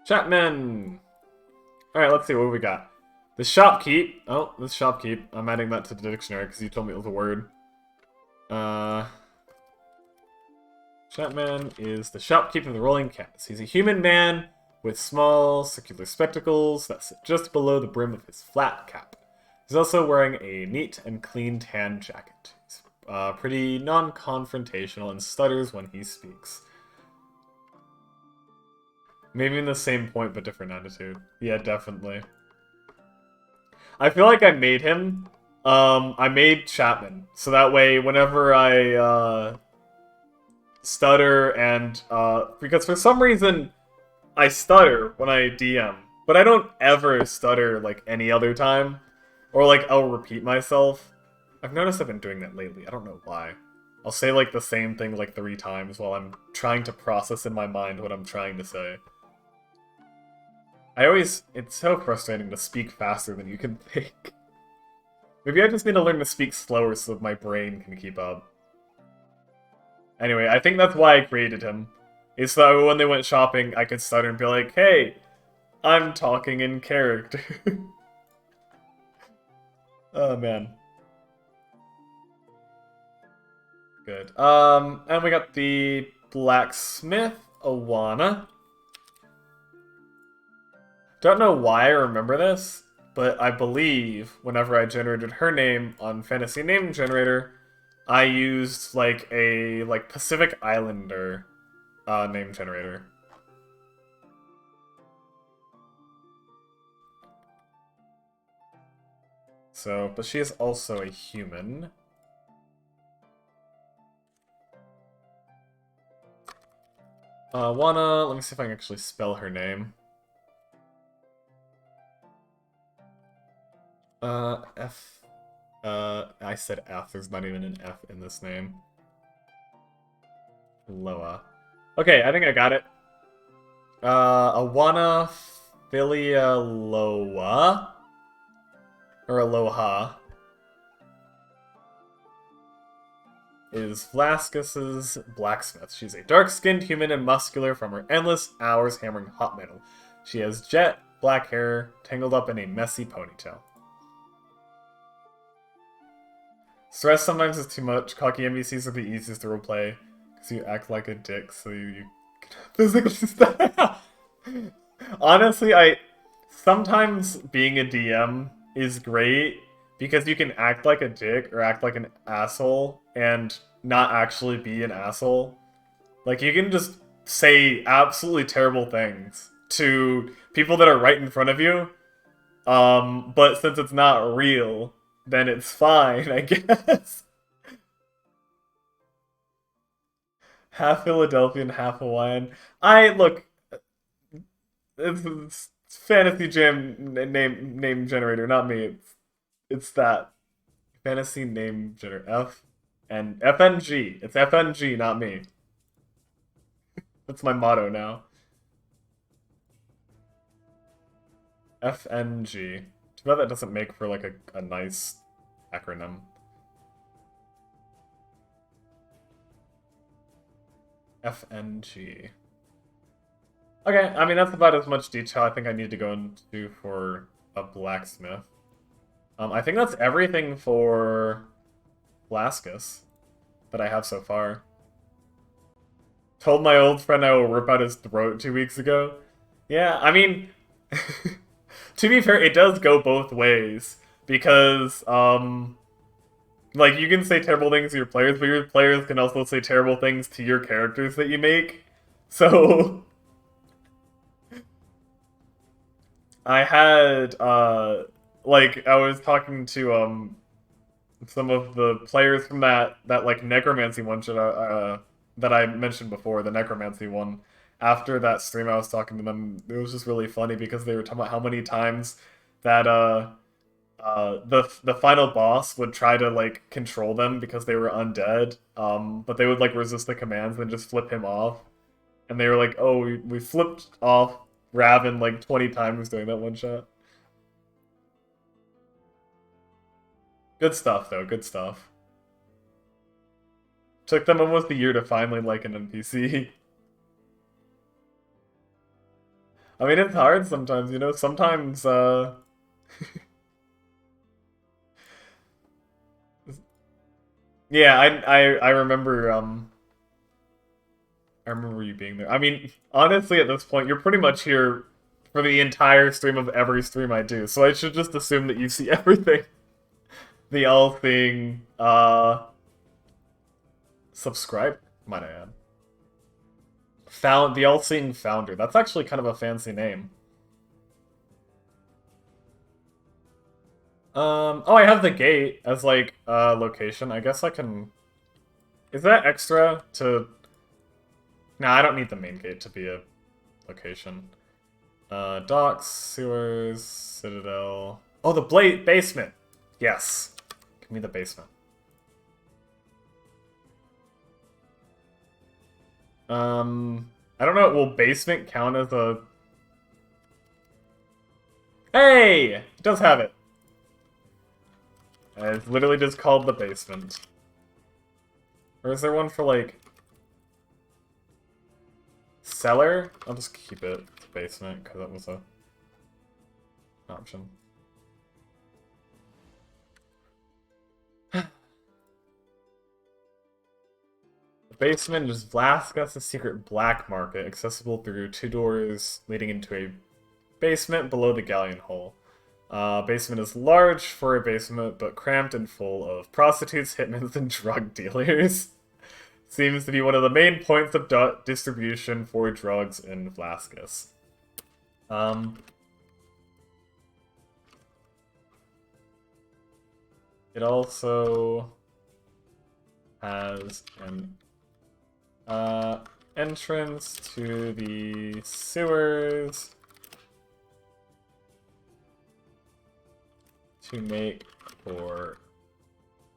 Chapman! Alright, let's see what we got. The shopkeep. Oh, this shopkeep. I'm adding that to the dictionary because you told me it was a word. Chapman is the shopkeeper of the rolling canvas. He's a human man with small circular spectacles that sit just below the brim of his flat cap. He's also wearing a neat and clean tan jacket. He's pretty non-confrontational and stutters when he speaks. Maybe in the same point, but different attitude. Yeah, definitely. I feel like I made him. I made Chapman. So that way, whenever I, stutter and, because for some reason, I stutter when I DM. But I don't ever stutter, like, any other time. Or, like, I'll repeat myself. I've noticed I've been doing that lately. I don't know why. I'll say, like, the same thing, like, 3 times while I'm trying to process in my mind what I'm trying to say. It's so frustrating to speak faster than you can think. Maybe I just need to learn to speak slower so that my brain can keep up. Anyway, I think that's why I created him. Is so that when they went shopping, I could stutter and be like, hey, I'm talking in character. Oh, man. Good. And we got the blacksmith, Awana. Don't know why I remember this, but I believe whenever I generated her name on Fantasy Name Generator, I used like a Pacific Islander name generator. So, but she is also a human. Let me see if I can actually spell her name. F. I said F. There's not even an F in this name. Loa. Okay, I think I got it. Awana Philia Loa. Or Aloha. Is Vlaskus's blacksmith. She's a dark-skinned human and muscular from her endless hours hammering hot metal. She has jet black hair tangled up in a messy ponytail. Stress sometimes is too much. Cocky NPCs are the easiest to roleplay because you act like a dick, so you physically stop. Honestly, sometimes being a DM is great because you can act like a dick or act like an asshole and not actually be an asshole. Like, you can just say absolutely terrible things to people that are right in front of you, but since it's not real, then it's fine, I guess. Half Philadelphian, half Hawaiian. Look, it's Fantasy Jam name generator, not me. It's that fantasy name generator. F and FNG. It's FNG, not me. That's my motto now. FNG. Too bad that doesn't make for like a nice acronym. FNG. Okay, I mean that's about as much detail I think I need to go into for a blacksmith. I think that's everything for Vlaskus that I have so far. Told my old friend I will rip out his throat 2 weeks ago. Yeah, I mean, to be fair, it does go both ways. Because, like, you can say terrible things to your players, but your players can also say terrible things to your characters that you make. So, I had, like, I was talking to, some of the players from that like, necromancy one that I mentioned before, the necromancy one. After that stream, I was talking to them. It was just really funny because they were talking about how many times that, the final boss would try to like control them because they were undead, but they would like resist the commands and just flip him off. And they were like, "Oh, we flipped off Raven like 20 times during that one shot." Good stuff though, good stuff. Took them almost a year to finally like an NPC. I mean, it's hard sometimes, you know. Sometimes, yeah, I remember, I remember you being there. I mean, honestly, at this point, you're pretty much here for the entire stream of every stream I do, so I should just assume that you see everything. The all-thing, subscribe, might I add. The all-seeing founder. That's actually kind of a fancy name. Oh, I have the gate as, like, location. I guess I can... Is that extra to... Nah, I don't need the main gate to be a location. Docks, sewers, citadel... Oh, the basement! Yes. Give me the basement. I don't know, will basement count as a... Hey! It does have it. It's literally just called the basement. Or is there one for, like... Cellar? I'll just keep it basement, because that was an option. Basement is Vlaskas' secret black market, accessible through 2 doors leading into a basement below the galleon hole. Basement is large for a basement, but cramped and full of prostitutes, hitmen, and drug dealers. Seems to be one of the main points of distribution for drugs in Vlaskas. It also has an entrance to the sewers to make for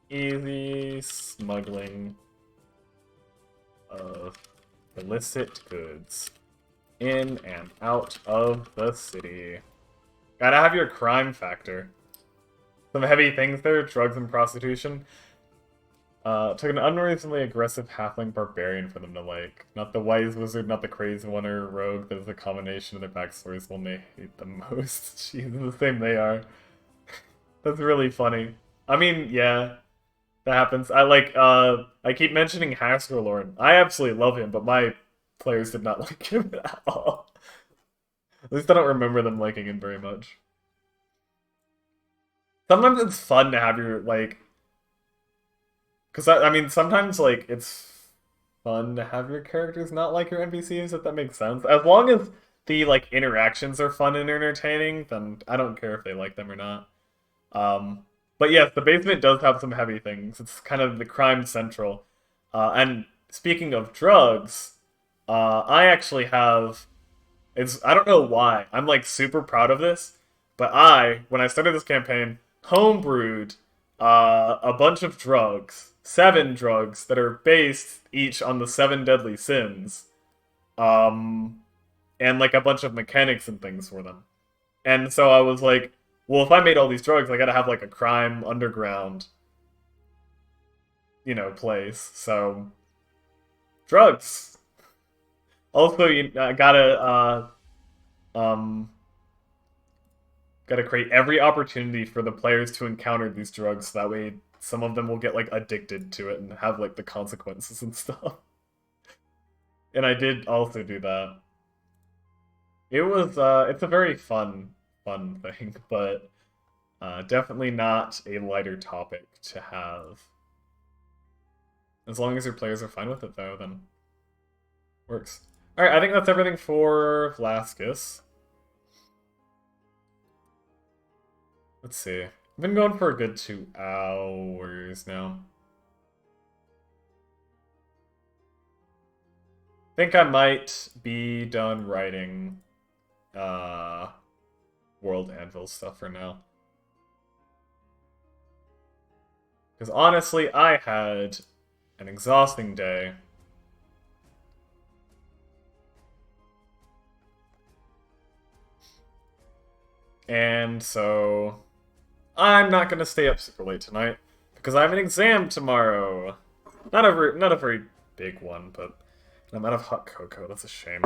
easy smuggling of illicit goods in and out of the city. Gotta have your crime factor. Some heavy things there, drugs and prostitution. Took an unreasonably aggressive halfling barbarian for them to like. Not the wise wizard, not the crazy one or rogue, that is a combination of their backstories one they hate the most. Jeez, the same they are. That's really funny. I mean, yeah, that happens. I keep mentioning Hasgarlorn. I absolutely love him, but my players did not like him at all. At least I don't remember them liking him very much. Sometimes it's fun to have your, like... Because, I mean, sometimes, like, it's fun to have your characters not like your NPCs, if that makes sense. As long as the, like, interactions are fun and entertaining, then I don't care if they like them or not. But yes, the basement does have some heavy things. It's kind of the crime central. And speaking of drugs, I actually have... I don't know why. I'm, like, super proud of this. But when I started this campaign, homebrewed a bunch of drugs. 7 drugs that are based each on the 7 deadly sins. And, like, a bunch of mechanics and things for them. And so I was like, well, if I made all these drugs, I gotta have, like, a crime underground, you know, place. So, drugs. Also, you gotta create every opportunity for the players to encounter these drugs, so that way some of them will get, like, addicted to it and have, like, the consequences and stuff. And I did also do that. It was, it's a very fun thing, but definitely not a lighter topic to have. As long as your players are fine with it, though, then works. Alright, I think that's everything for Vlaskas. Let's see. I've been going for a good 2 hours now. I think I might be done writing World Anvil stuff for now. Because honestly, I had an exhausting day. And so I'm not gonna stay up super late tonight because I have an exam tomorrow. Not a very big one, but I'm out of hot cocoa. That's a shame.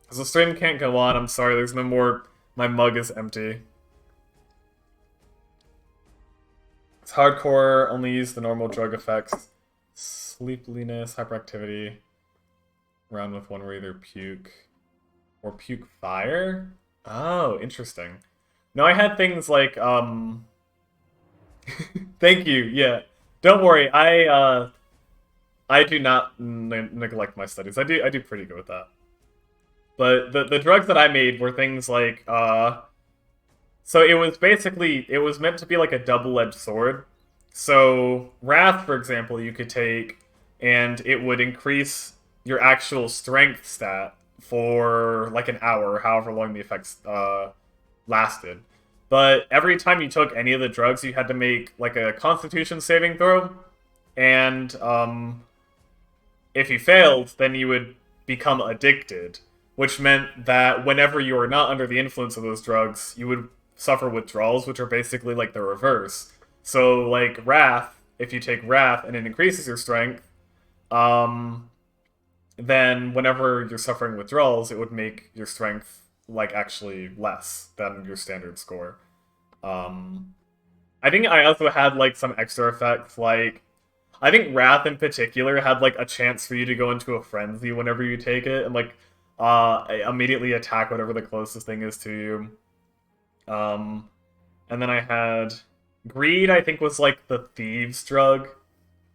Because the stream can't go on. I'm sorry. There's no more. My mug is empty. It's hardcore. Only use the normal drug effects. Sleepiness, hyperactivity. Round with one where either puke or puke fire? Oh, interesting. No, I had things like, thank you, yeah. Don't worry, I do not neglect my studies. I do pretty good with that. But the drugs that I made were things like, so it was basically, it was meant to be like a double-edged sword. So, Wrath, for example, you could take, and it would increase your actual strength stat for like an hour, however long the effects lasted. But every time you took any of the drugs, you had to make like a Constitution saving throw, and if you failed, then you would become addicted, which meant that whenever you were not under the influence of those drugs, you would suffer withdrawals, which are basically like the reverse. So, like Wrath, if you take Wrath and it increases your strength, um, then whenever you're suffering withdrawals, it would make your strength like actually less than your standard score. Um, I think I also had like some extra effects, like I think Wrath in particular had like a chance for you to go into a frenzy whenever you take it, and like immediately attack whatever the closest thing is to you. And then I had Greed, I think was like the thieves drug.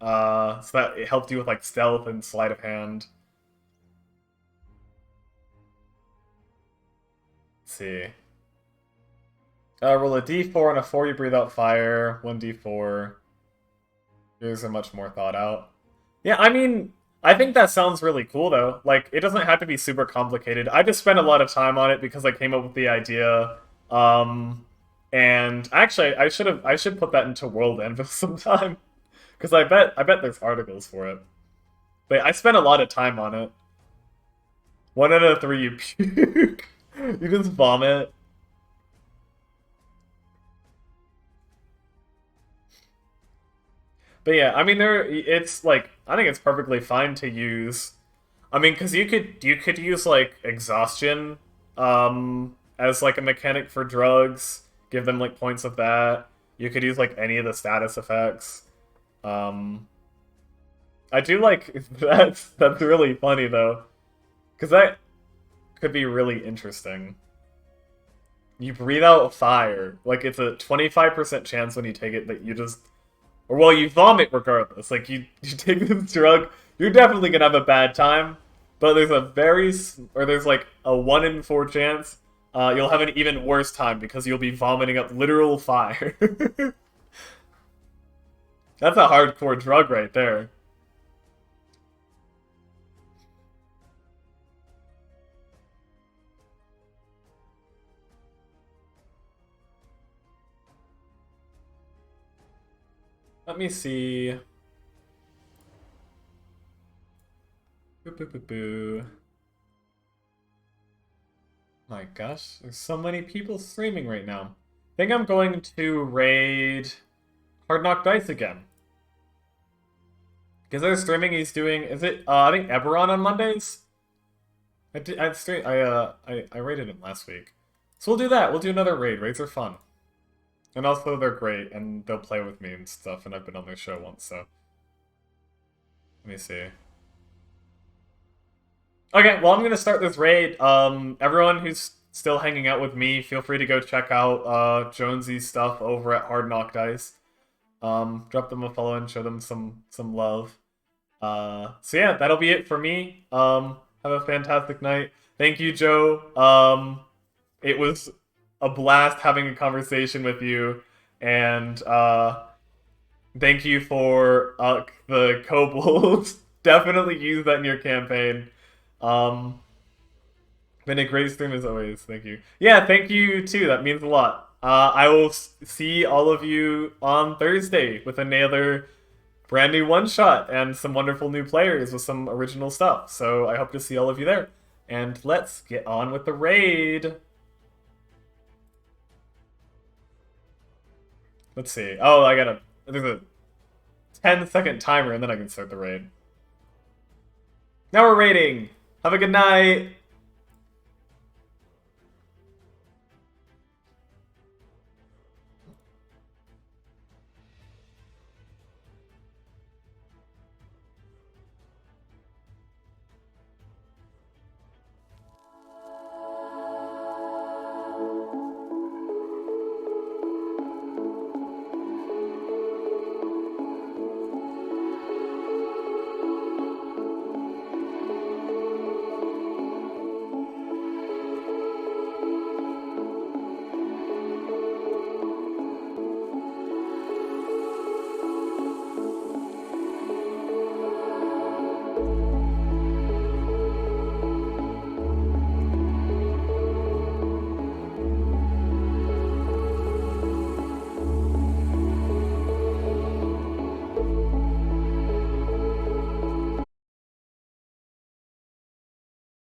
So that it helped you with like stealth and sleight of hand. Let's see. Roll a d4 and a 4, you breathe out fire. 1d4. Yours are much more thought out. Yeah, I mean, I think that sounds really cool though. Like, it doesn't have to be super complicated. I just spent a lot of time on it because I came up with the idea. And actually, I should put that into World Anvil sometime because I bet there's articles for it. But I spent a lot of time on it. 1 out of 3, you puke. You just vomit. But yeah, I mean, it's like I think it's perfectly fine to use. I mean, because you could use like exhaustion, as like a mechanic for drugs. Give them like points of that. You could use like any of the status effects. Um, I do like that's really funny though, because that could be really interesting. You breathe out fire, like it's a 25% chance when you take it that you just or well, you vomit regardless. Like you take this drug, you're definitely gonna have a bad time. But there's a or there's like a 1 in 4 chance you'll have an even worse time because you'll be vomiting up literal fire. That's a hardcore drug right there. Let me see. Boo, boo, boo, boo. My gosh, there's so many people streaming right now. I think I'm going to raid Hard Knock Dice again. Because they're streaming, he's doing, is it, I think Eberron on Mondays? I raided him last week. So we'll do that, we'll do another raid. Raids are fun. And also they're great, and they'll play with me and stuff, and I've been on their show once, so. Let me see. Okay, well I'm gonna start this raid. Everyone who's still hanging out with me, feel free to go check out Jonesy's stuff over at Hard Knock Dice. Drop them a follow and show them some love. So yeah, that'll be it for me. Have a fantastic night. Thank you, Joe. It was a blast having a conversation with you, and thank you for the kobolds. Definitely use that in your campaign. Been a great stream as always. Thank you. Yeah, thank you too. That means a lot. I will see all of you on Thursday with another brand new one-shot and some wonderful new players with some original stuff. So I hope to see all of you there. And let's get on with the raid. Let's see. Oh, there's a 10-second timer and then I can start the raid. Now we're raiding. Have a good night.